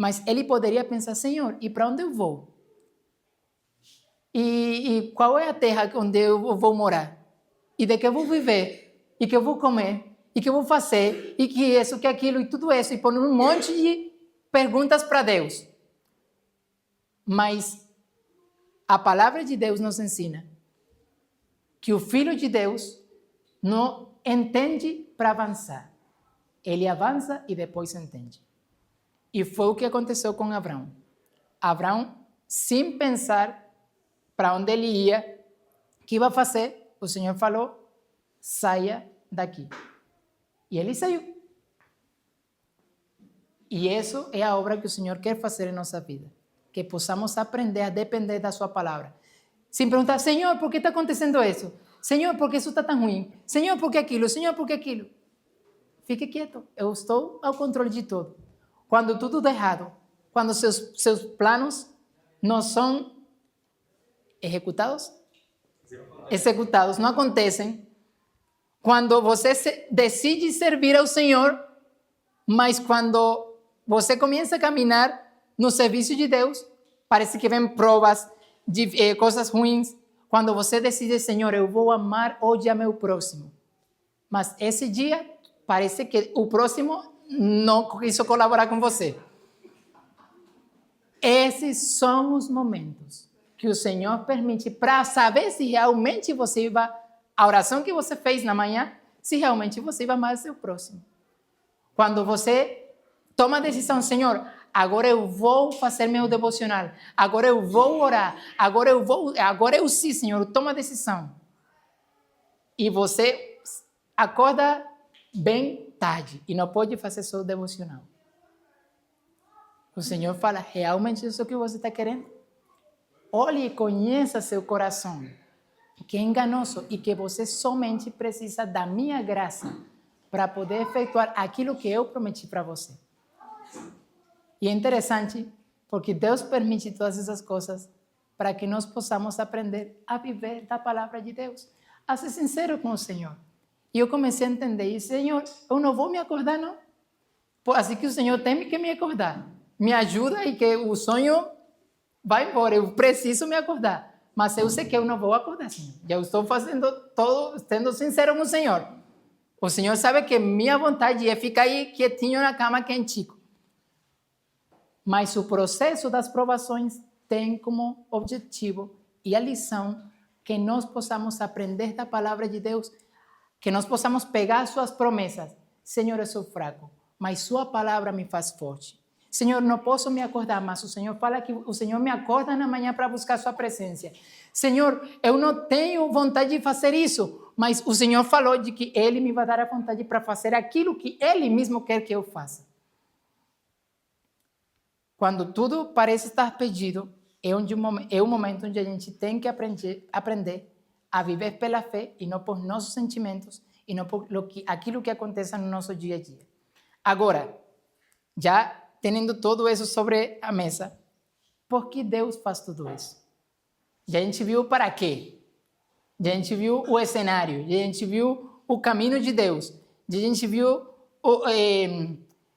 Mas ele poderia pensar, Senhor, e para onde eu vou? E qual é a terra onde eu vou morar? E de que eu vou viver? E que eu vou comer? E que eu vou fazer? E que isso, que aquilo, e tudo isso. E pôr um monte de perguntas para Deus. Mas a palavra de Deus nos ensina que o Filho de Deus não entende para avançar. Ele avança e depois entende. E foi o que aconteceu com Abraão. Abraão, sem pensar para onde ele ia, o que ia fazer, o Senhor falou, saia daqui. E ele saiu. E isso é a obra que o Senhor quer fazer em nossa vida. Que possamos aprender a depender da sua palavra. Sem perguntar, Senhor, por que está acontecendo isso? Senhor, por que isso está tão ruim? Senhor, por que aquilo? Senhor, por que aquilo? Fique quieto, eu estou ao controle de tudo. Quando tudo dá errado, quando seus planos não são executados, não acontecem, quando você decide servir ao Senhor, mas quando você começa a caminhar no serviço de Deus, parece que vem provas de coisas ruins. Quando você decide, Senhor, eu vou amar hoje a meu próximo. Mas esse dia, parece que o próximo não quis colaborar com você. Esses são os momentos que o Senhor permite para saber se realmente você vai, a oração que você fez na manhã, se realmente você vai amar o seu próximo. Quando você toma a decisão, Senhor, agora eu vou fazer meu devocional, agora eu vou orar, agora eu sim, Senhor, toma a decisão. E você acorda bem tarde e não pode fazer só o devocional. O Senhor fala, realmente isso é o que você está querendo? Olhe e conheça seu coração, que é enganoso e que você somente precisa da minha graça para poder efetuar aquilo que eu prometi para você. E é interessante porque Deus permite todas essas coisas para que nós possamos aprender a viver da palavra de Deus, a ser sincero com o Senhor. E eu comecei a entender, e Senhor, eu não vou me acordar, não. Assim que o Senhor tem que me acordar. Me ajuda e que o sonho vai embora. Eu preciso me acordar. Mas eu sei que eu não vou acordar, Senhor. Já estou fazendo todo, sendo sincero com o Senhor. O Senhor sabe que minha vontade é ficar aí quietinho na cama, quentico. Mas o processo das provações tem como objetivo e a lição que nós possamos aprender da palavra de Deus, que nós possamos pegar suas promessas. Senhor, eu sou fraco, mas sua palavra me faz forte. Senhor, não posso me acordar, mas o Senhor fala que o Senhor me acorda na manhã para buscar sua presença. Senhor, eu não tenho vontade de fazer isso, mas o Senhor falou de que Ele me vai dar a vontade para fazer aquilo que Ele mesmo quer que eu faça. Quando tudo parece estar perdido, é o momento onde a gente tem que aprender a viver pela fé e não por nossos sentimentos e não por aquilo que acontece no nosso dia a dia. Agora, já tendo tudo isso sobre a mesa, por que Deus faz tudo isso? Já a gente viu para quê? Já a gente viu o cenário, já a gente viu o caminho de Deus, já a gente viu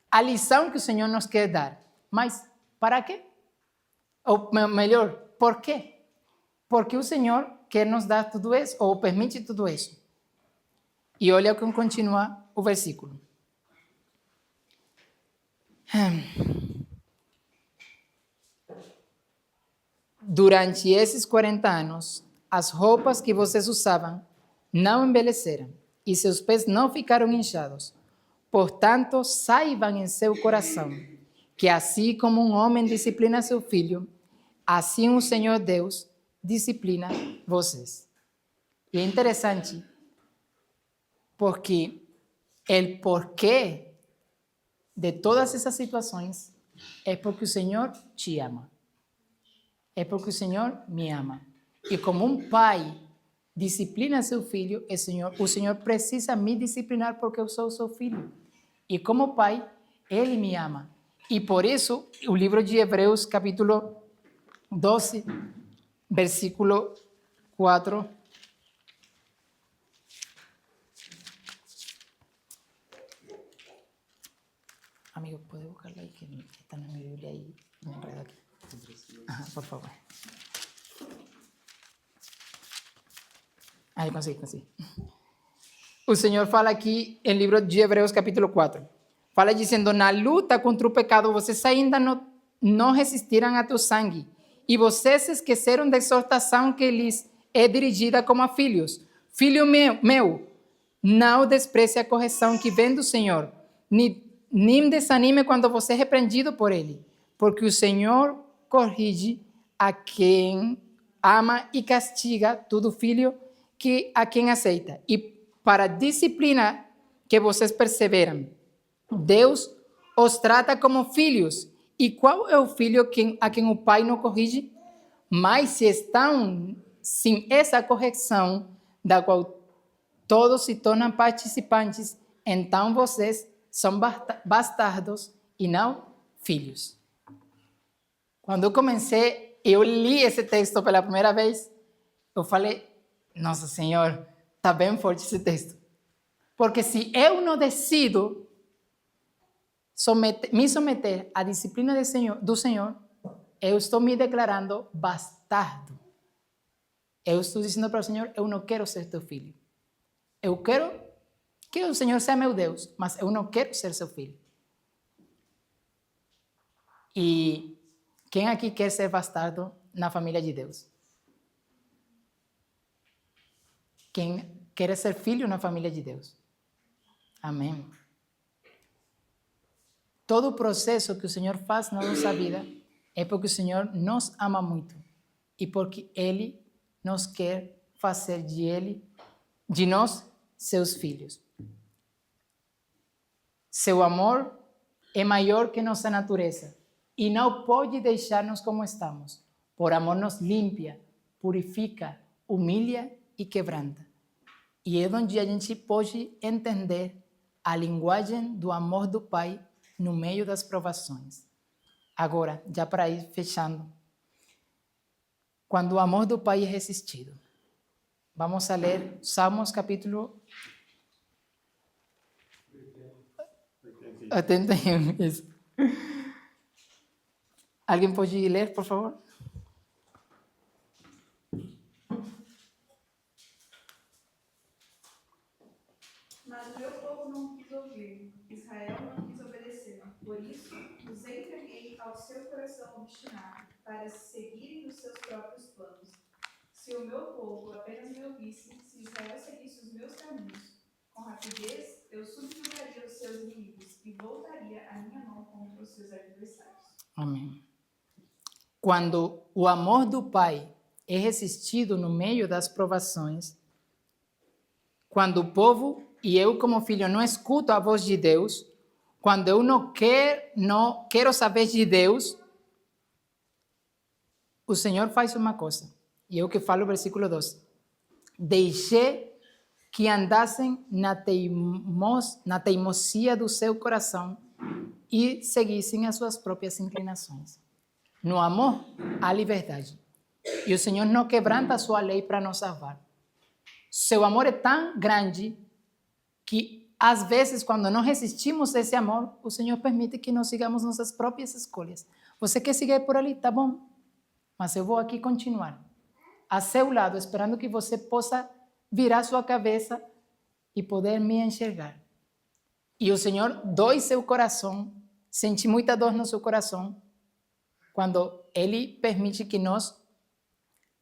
a lição que o Senhor nos quer dar. Mas para quê? Ou melhor, por quê? Porque o Senhor quer nos dar tudo isso, ou permite tudo isso. E olha como continua o versículo. Durante esses 40 anos, as roupas que vocês usavam não envelheceram e seus pés não ficaram inchados. Portanto, saibam em seu coração que assim como um homem disciplina seu filho, assim o Senhor Deus disciplina vocês. E é interessante porque o porquê de todas essas situações é porque o Senhor te ama. É porque o Senhor me ama. E como um pai disciplina seu filho, o Senhor precisa me disciplinar porque eu sou seu filho. E como pai, Ele me ama. E por isso, o livro de Hebreus, capítulo 12, versículo 4. amigo, ¿puede buscarla ahí? Que está na minha Bíblia aí. Me enredo aqui. Por favor. Aí, consegui. O Senhor fala aqui em livro de Hebreus, capítulo 4. Fala dizendo, na luta contra o pecado, vocês ainda não resistiram a teu sangue. E vocês esqueceram da exortação que lhes é dirigida como a filhos. Filho meu, não despreze a correção que vem do Senhor, nem desanime quando você é repreendido por Ele, porque o Senhor corrige a quem ama e castiga todo filho a quem aceita. E para a disciplina que vocês perseveram, Deus os trata como filhos. E qual é o filho a quem o pai não corrige? Mas se estão sem essa correção, da qual todos se tornam participantes, então vocês são bastardos e não filhos. Quando eu li esse texto pela primeira vez, eu falei, nossa Senhor, está bem forte esse texto. Porque se eu não decido me someter à disciplina do Senhor, eu estou me declarando bastardo. Eu estou dizendo para o Senhor, eu não quero ser teu filho. Eu quero que o Senhor seja meu Deus, mas eu não quero ser seu filho. E quem aqui quer ser bastardo na família de Deus? Quem quer ser filho na família de Deus? Amém. Todo o processo que o Senhor faz na nossa vida é porque o Senhor nos ama muito e porque Ele nos quer fazer de nós, seus filhos. Seu amor é maior que nossa natureza e não pode deixar-nos como estamos. Por amor nos limpia, purifica, humilha e quebranta. E é onde a gente pode entender a linguagem do amor do Pai no meio das provações. Agora, já para ir fechando, quando o amor do Pai é resistido, vamos a ler Salmos capítulo 81. Isso. Alguém pode ler, por favor? Mas o meu povo não quis ouvir, Israel não quis obedecer. Por isso, os entreguei ao seu coração obstinado, para seguirem os seus próprios planos. Se o meu povo apenas me ouvisse, se Israel seguisse os meus caminhos, com rapidez eu subjugaria os seus inimigos e voltaria a minha mão contra os seus adversários. Amém. Quando o amor do Pai é resistido no meio das provações, quando o povo e eu como filho não escuto a voz de Deus, quando eu não quero saber de Deus, o Senhor faz uma coisa, e eu que falo o versículo 12. Deixei que andassem na teimosia do seu coração e seguissem as suas próprias inclinações. No amor, há liberdade. E o Senhor não quebranta a sua lei para nos salvar. Seu amor é tão grande que, às vezes, quando não resistimos a esse amor, o Senhor permite que nós sigamos nossas próprias escolhas. Você quer seguir por ali? Tá bom. Mas eu vou aqui continuar a seu lado, esperando que você possa virar sua cabeça e poder me enxergar. E o Senhor dói seu coração, sente muita dor no seu coração, quando Ele permite que nós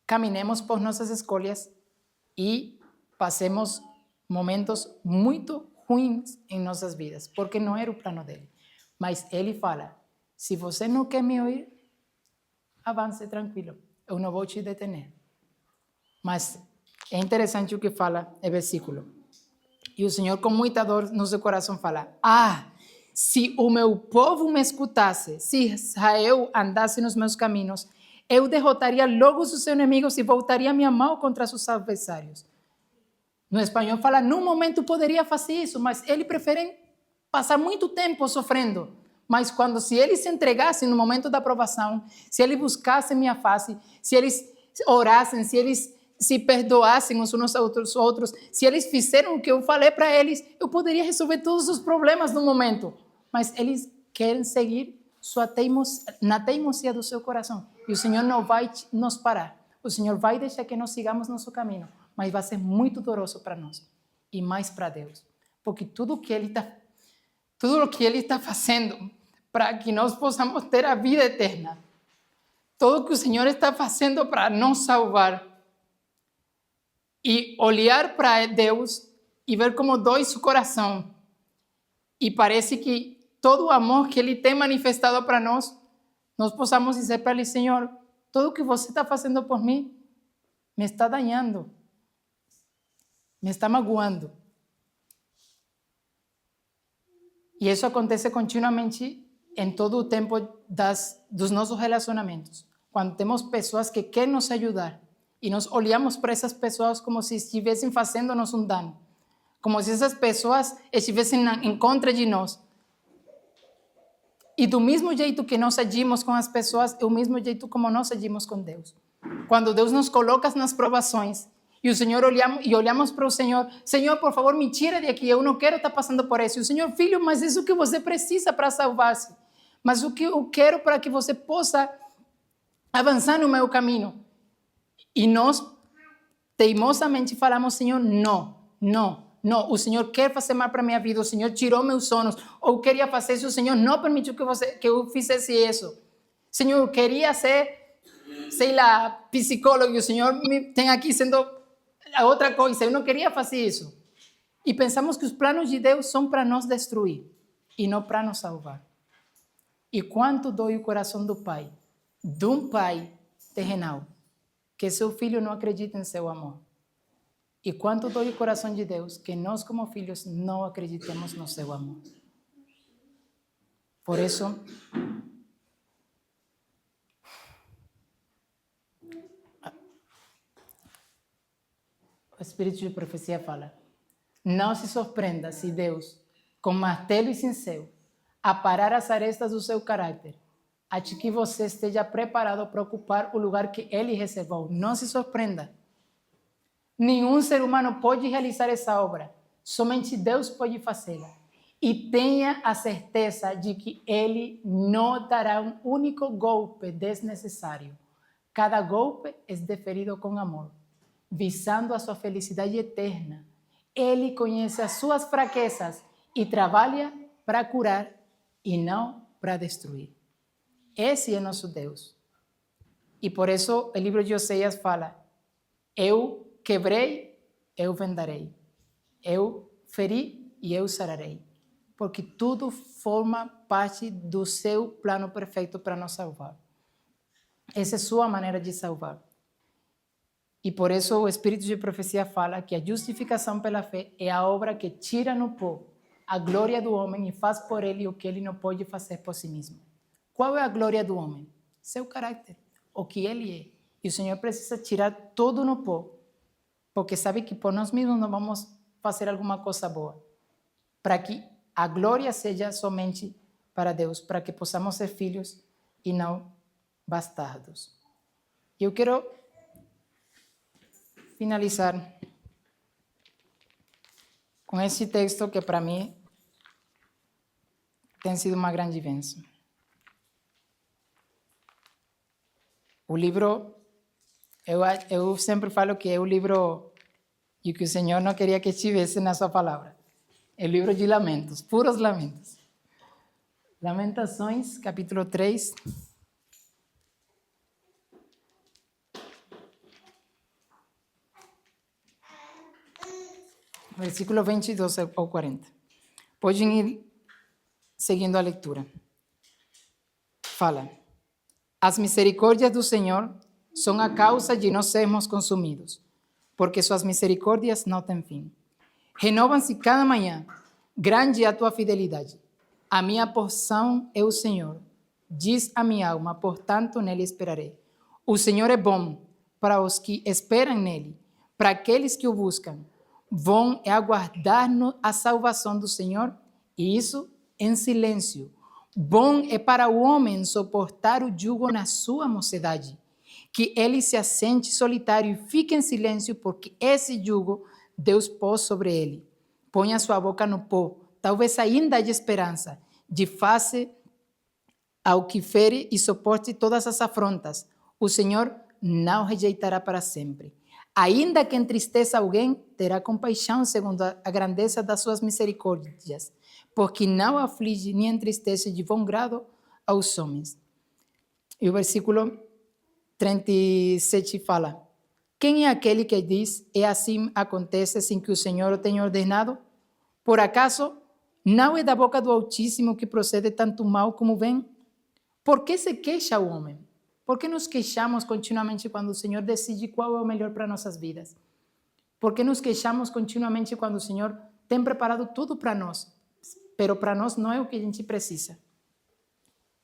caminhemos por nossas escolhas e passemos momentos muito ruins em nossas vidas, porque não era o plano dele. Mas Ele fala, se você não quer me ouvir, avance tranquilo, eu não vou te detener. Mas é interessante o que fala o versículo. E o Senhor, com muita dor no seu coração, fala, se o meu povo me escutasse, se Israel andasse nos meus caminhos, eu derrotaria logo os seus inimigos e voltaria minha mão contra seus adversários. No espanhol fala, num momento poderia fazer isso, mas eles preferem passar muito tempo sofrendo. Mas se eles se entregassem no momento da provação, se eles buscassem minha face, se eles orassem, se eles se perdoassem uns aos outros, se eles fizeram o que eu falei para eles, eu poderia resolver todos os problemas no momento. Mas eles querem seguir na teimosia do seu coração. E o Senhor não vai nos parar. O Senhor vai deixar que nós sigamos nosso caminho, mas vai ser muito doloroso para nós e mais para Deus. Porque tudo o que Ele está fazendo para que nós possamos ter a vida eterna, tudo o que o Senhor está fazendo para nos salvar, e olhar para Deus e ver como dói seu coração, e parece que todo o amor que Ele tem manifestado para nós possamos dizer para Ele: Senhor, tudo o que você está fazendo por mim me está dañando, me está magoando. E isso acontece continuamente em todo o tempo dos nossos relacionamentos. Quando temos pessoas que querem nos ajudar e nós olhamos para essas pessoas como se estivessem fazendo-nos um dano, como se essas pessoas estivessem em contra de nós. E do mesmo jeito que nós agimos com as pessoas, é o mesmo jeito como nós agimos com Deus. Quando Deus nos coloca nas provações e o Senhor olhamos para o Senhor: Senhor, por favor, me tira daqui, eu não quero estar passando por isso. E o Senhor: filho, mas isso é o que você precisa para salvar-se. Mas o que eu quero para que você possa avançar no meu caminho. E nós teimosamente falamos: Senhor, não. O Senhor quer fazer mal para a minha vida, o Senhor tirou meus sonhos, ou eu queria fazer isso, o Senhor não permitiu que eu fizesse isso. Senhor, eu queria ser, sei lá, psicólogo, e o Senhor me tem aqui sendo a outra coisa, eu não queria fazer isso. E pensamos que os planos de Deus são para nos destruir e não para nos salvar. E quanto dói o coração do pai, de um pai terrenal, que seu filho não acredita em seu amor. E quanto dói o coração de Deus, que nós como filhos não acreditemos no seu amor. Por isso, o Espírito de profecia fala: não se surpreenda se Deus, com martelo e cincel, aparar as arestas do seu caráter, até que você esteja preparado para ocupar o lugar que Ele reservou. Não se surpreenda. Nenhum ser humano pode realizar essa obra. Somente Deus pode fazê-la. E tenha a certeza de que Ele não dará um único golpe desnecessário. Cada golpe é deferido com amor, visando a sua felicidade eterna. Ele conhece as suas fraquezas e trabalha para curar e não para destruir. Esse é nosso Deus. E por isso o livro de Oséias fala: eu quebrei, eu vendarei. Eu feri e eu sararei. Porque tudo forma parte do seu plano perfeito para nos salvar. Essa é sua maneira de salvar. E por isso o Espírito de profecia fala que a justificação pela fé é a obra que tira no pó a glória do homem e faz por ele o que ele não pode fazer por si mesmo. Qual é a glória do homem? Seu caráter, o que ele é. E o Senhor precisa tirar tudo no pó, porque sabe que por nós mesmos não vamos fazer alguma coisa boa, para que a glória seja somente para Deus, para que possamos ser filhos e não bastardos. Eu quero finalizar com esse texto que para mim tem sido uma grande bênção. O livro, eu sempre falo que é o livro e que o Senhor não queria que estivesse na sua palavra. É o livro de lamentos, puros lamentos. Lamentações, capítulo 3. Versículo 22 ao 40. Podem ir seguindo a leitura. Fala: as misericórdias do Senhor são a causa de não sermos consumidos, porque suas misericórdias não têm fim. Renovam-se cada manhã, grande é a tua fidelidade. A minha porção é o Senhor, diz a minha alma, portanto nele esperarei. O Senhor é bom para os que esperam nele, para aqueles que o buscam. Bom é aguardar a salvação do Senhor, e isso em silêncio. Bom é para o homem suportar o jugo na sua mocidade, que ele se assente solitário e fique em silêncio, porque esse jugo Deus pôs sobre ele. Põe a sua boca no pó, talvez ainda haja esperança. De face ao que fere e suporte todas as afrontas, o Senhor não rejeitará para sempre. Ainda que entristeça alguém, terá compaixão segundo a grandeza das suas misericórdias, porque não aflige nem entristece de bom grado aos homens. E o versículo 37 fala: quem é aquele que diz, e assim acontece sem que o Senhor o tenha ordenado? Por acaso, não é da boca do Altíssimo que procede tanto mal como bem? Por que se queixa o homem? Por que nos queixamos continuamente quando o Senhor decide qual é o melhor para nossas vidas? Por que nos queixamos continuamente quando o Senhor tem preparado tudo para nós, pero para nós não é o que a gente precisa,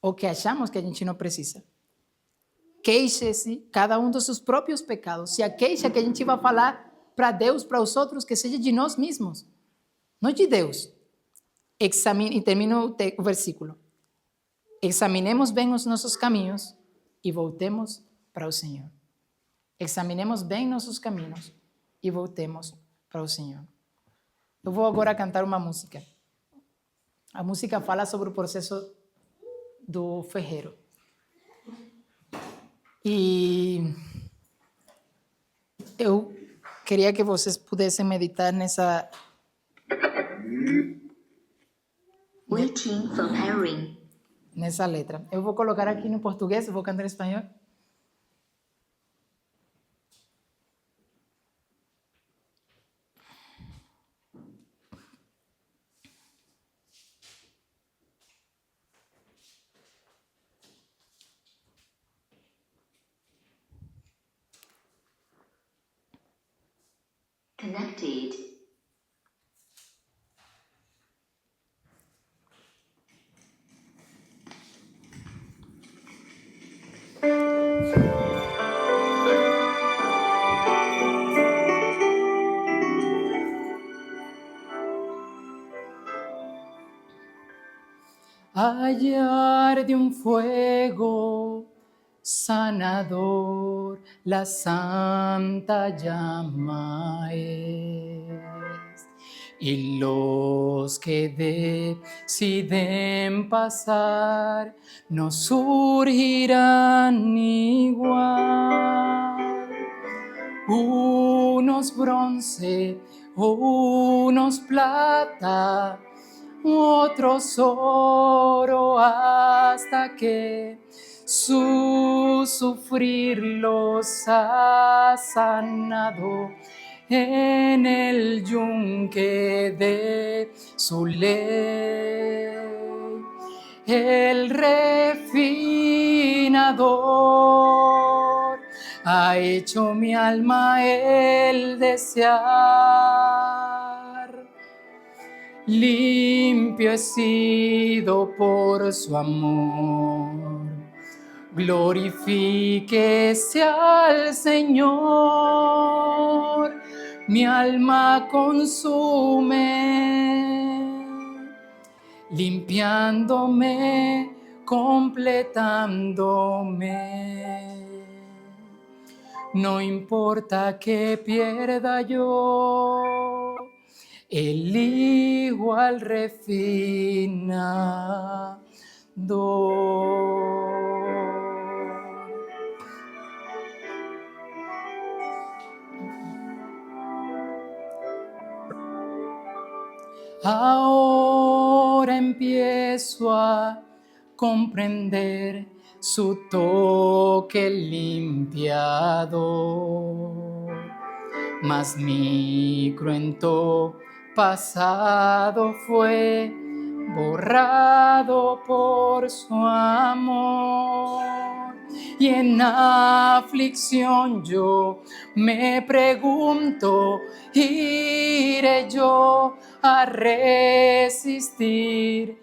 ou que achamos que a gente não precisa? Queixe-se cada um dos seus próprios pecados. Se a queixa que a gente vai falar para Deus, para os outros, que seja de nós mesmos, não de Deus. Examine, e termino o versículo. Examinemos bem os nossos caminhos e voltemos para o Senhor. Examinemos bem nossos caminhos e voltemos para o Senhor. Eu vou agora cantar uma música. A música fala sobre o processo do ferreiro. E eu queria que vocês pudessem meditar nessa... Waiting for pairing. Nessa letra. Eu vou colocar aqui no português, eu vou cantar em espanhol. Connected. Hallar de un fuego sanador, la santa llama es. Y los que deciden pasar no surgirán igual. Unos bronce, unos plata, otros oro, hasta que su sufrir los ha sanado en el yunque de su ley. El refinador ha hecho mi alma el desear. Limpio he sido por su amor. Glorifíquese al Señor. Mi alma consume, limpiándome, completándome. No importa que pierda yo, el igual refinador. Ahora empiezo a comprender su toque limpiador, mas mi cruento pasado fue borrado por su amor. Y en aflicción yo me pregunto, ¿iré yo a resistir?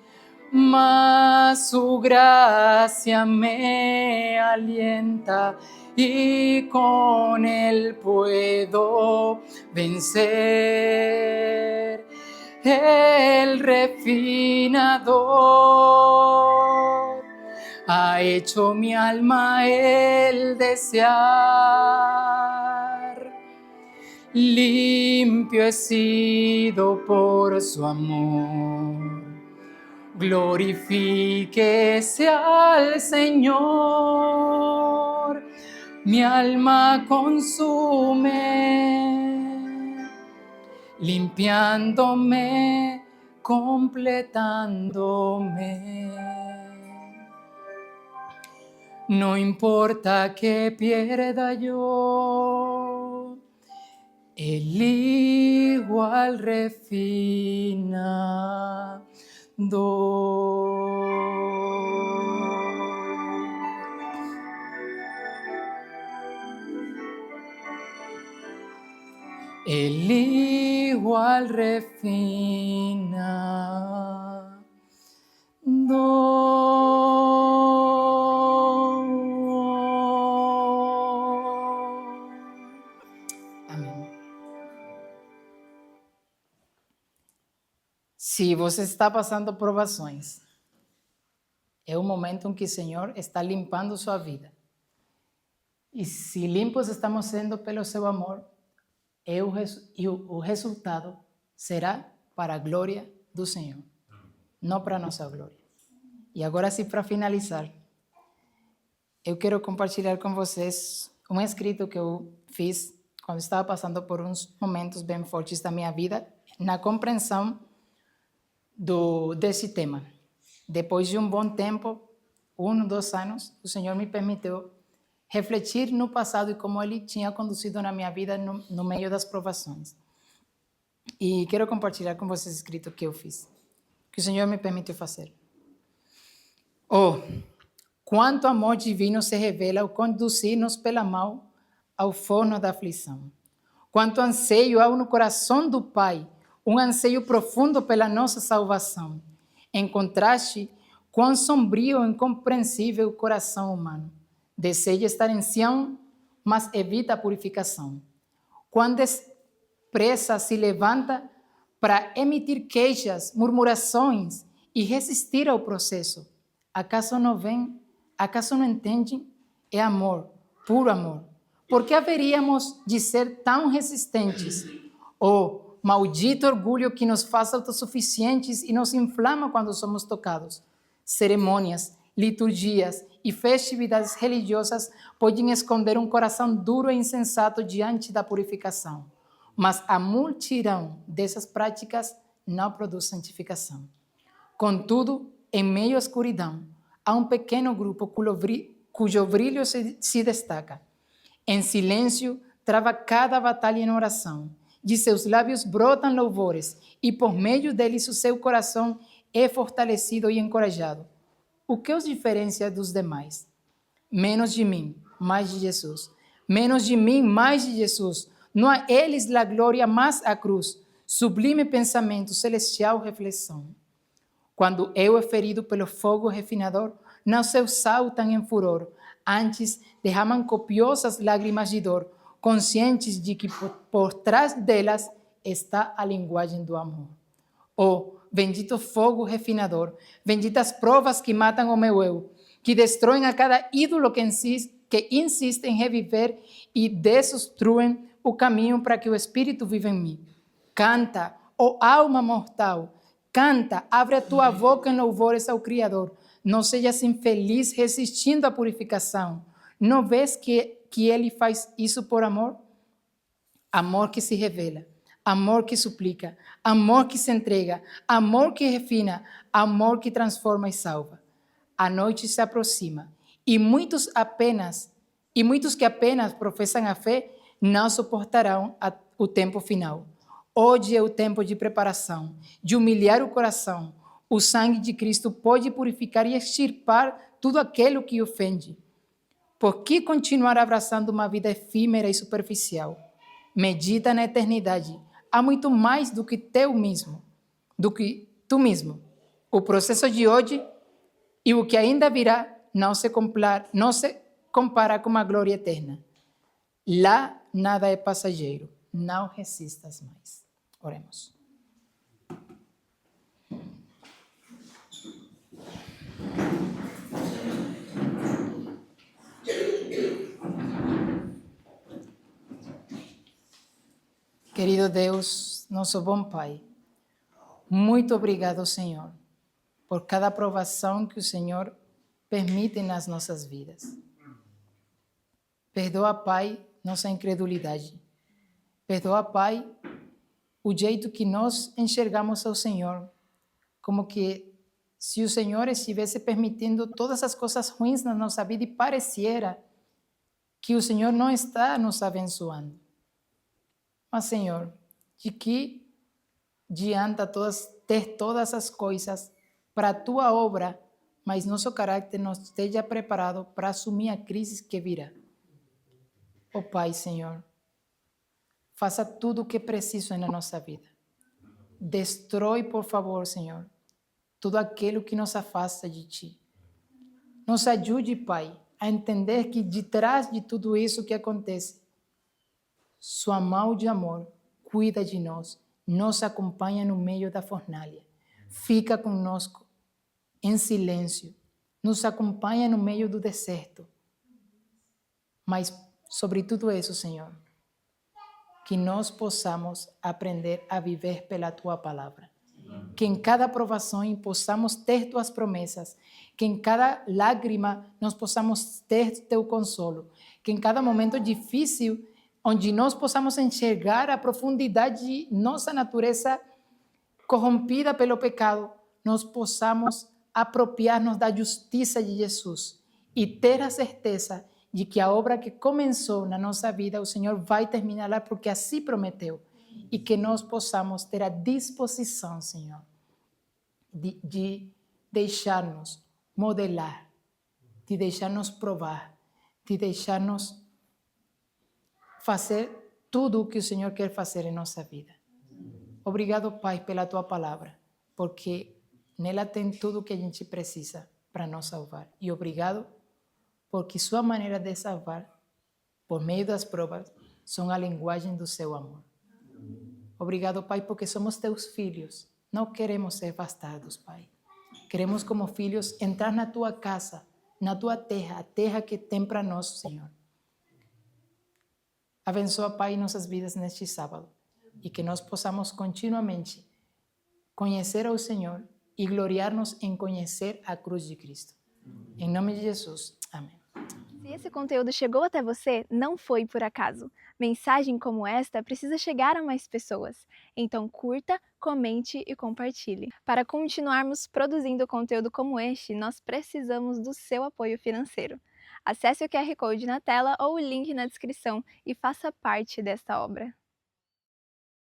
Mas su gracia me alienta y con él puedo vencer. El refinador ha hecho mi alma el desear. Limpio he sido por su amor. Glorifíquese al Señor, mi alma consume, limpiándome, completándome. No importa que pierda yo, el igual refinador. El igual refinador. Amém. Se você está passando provações, é o momento em que o Senhor está limpando sua vida. E se limpos estamos sendo pelo seu amor, o resultado será para a glória do Senhor, não para a nossa glória. E agora sim, para finalizar, eu quero compartilhar com vocês um escrito que eu fiz quando estava passando por uns momentos bem fortes da minha vida, na compreensão desse tema. Depois de um bom tempo, 1, 2 anos, o Senhor me permitiu refletir no passado e como Ele tinha conduzido na minha vida no meio das provações. E quero compartilhar com vocês o escrito que eu fiz, que o Senhor me permitiu fazer. Oh, quanto amor divino se revela ao conduzir-nos pela mão ao forno da aflição. Quanto anseio há no coração do Pai, um anseio profundo pela nossa salvação. Em contraste, quão sombrio e incompreensível o coração humano. Deseja estar em Sião, mas evita a purificação. Quão depressa se levanta para emitir queixas, murmurações e resistir ao processo. Acaso não vem? Acaso não entende? É amor, puro amor. Por que haveríamos de ser tão resistentes? Oh, maldito orgulho que nos faz autossuficientes e nos inflama quando somos tocados. Cerimônias, liturgias e festividades religiosas podem esconder um coração duro e insensato diante da purificação. Mas a multidão dessas práticas não produz santificação. Contudo, em meio à escuridão, há um pequeno grupo cujo brilho se destaca. Em silêncio, trava cada batalha em oração. De seus lábios brotam louvores, e por meio deles o seu coração é fortalecido e encorajado. O que os diferencia dos demais? Menos de mim, mais de Jesus. Menos de mim, mais de Jesus. Não a eles a glória, mas a cruz. Sublime pensamento, celestial reflexão. Quando eu é ferido pelo fogo refinador, não se saltam em furor, antes derramam copiosas lágrimas de dor, conscientes de que por trás delas está a linguagem do amor. Oh, bendito fogo refinador, benditas provas que matam o meu eu, que destroem a cada ídolo que insiste em reviver e desobstruem o caminho para que o Espírito viva em mim. Canta, ó alma mortal, canta, abre a tua boca em louvores ao Criador. Não sejas infeliz resistindo à purificação. Não vês que Ele faz isso por amor? Amor que se revela, amor que suplica, amor que se entrega, amor que refina, amor que transforma e salva. A noite se aproxima e muitos que apenas professam a fé não suportarão o tempo final. Hoje é o tempo de preparação, de humilhar o coração. O sangue de Cristo pode purificar e extirpar tudo aquilo que ofende. Por que continuar abraçando uma vida efímera e superficial? Medita na eternidade. Há muito mais do que tu mesmo. O processo de hoje e o que ainda virá não se compara com a glória eterna. Lá nada é passageiro. Não resistas mais. Oremos. Querido Deus, nosso bom Pai, muito obrigado, Senhor, por cada provação que o Senhor permite nas nossas vidas. Perdoa, Pai, nossa incredulidade. Perdoa, Pai, o jeito que nós enxergamos ao Senhor, como que se o Senhor estivesse permitindo todas as coisas ruins na nossa vida e pareciera que o Senhor não está nos abençoando. Mas, Senhor, de que adianta ter todas as coisas para a Tua obra, mas nosso caráter não esteja preparado para assumir a crise que virá. Oh Pai, Senhor, faça tudo o que é preciso na nossa vida. Destrói, por favor, Senhor, tudo aquilo que nos afasta de Ti. Nos ajude, Pai, a entender que de trás de tudo isso que acontece, Sua mão de amor cuida de nós, nos acompanha no meio da fornalha, fica conosco em silêncio, nos acompanha no meio do deserto. Mas, sobre tudo isso, Senhor, que nós possamos aprender a viver pela Tua palavra. Que em cada provação possamos ter Tuas promessas, que em cada lágrima nós possamos ter Teu consolo, que em cada momento difícil, onde nós possamos enxergar a profundidade de nossa natureza corrompida pelo pecado, nós possamos apropriar-nos da justiça de Jesus e ter a certeza de que a obra que começou na nossa vida, o Senhor vai terminá-la porque assim prometeu. E que nós possamos ter a disposição, Senhor, de deixar-nos modelar, de deixar-nos provar, de deixar-nos fazer tudo o que o Senhor quer fazer em nossa vida. Obrigado, Pai, pela Tua palavra, porque nela tem tudo o que a gente precisa para nos salvar. E obrigado porque Sua maneira de salvar, por meio das provas, são a linguagem do Seu amor. Obrigado, Pai, porque somos Teus filhos. Não queremos ser bastardos, Pai. Queremos, como filhos, entrar na Tua casa, na Tua terra, a terra que tem para nós, Senhor. Abençoa, Pai, nossas vidas neste sábado e que nós possamos continuamente conhecer ao Senhor e gloriar-nos em conhecer a cruz de Cristo. Em nome de Jesus. Amém. Se esse conteúdo chegou até você, não foi por acaso. Mensagem como esta precisa chegar a mais pessoas. Então curta, comente e compartilhe. Para continuarmos produzindo conteúdo como este, nós precisamos do seu apoio financeiro. Acesse o QR Code na tela ou o link na descrição e faça parte desta obra.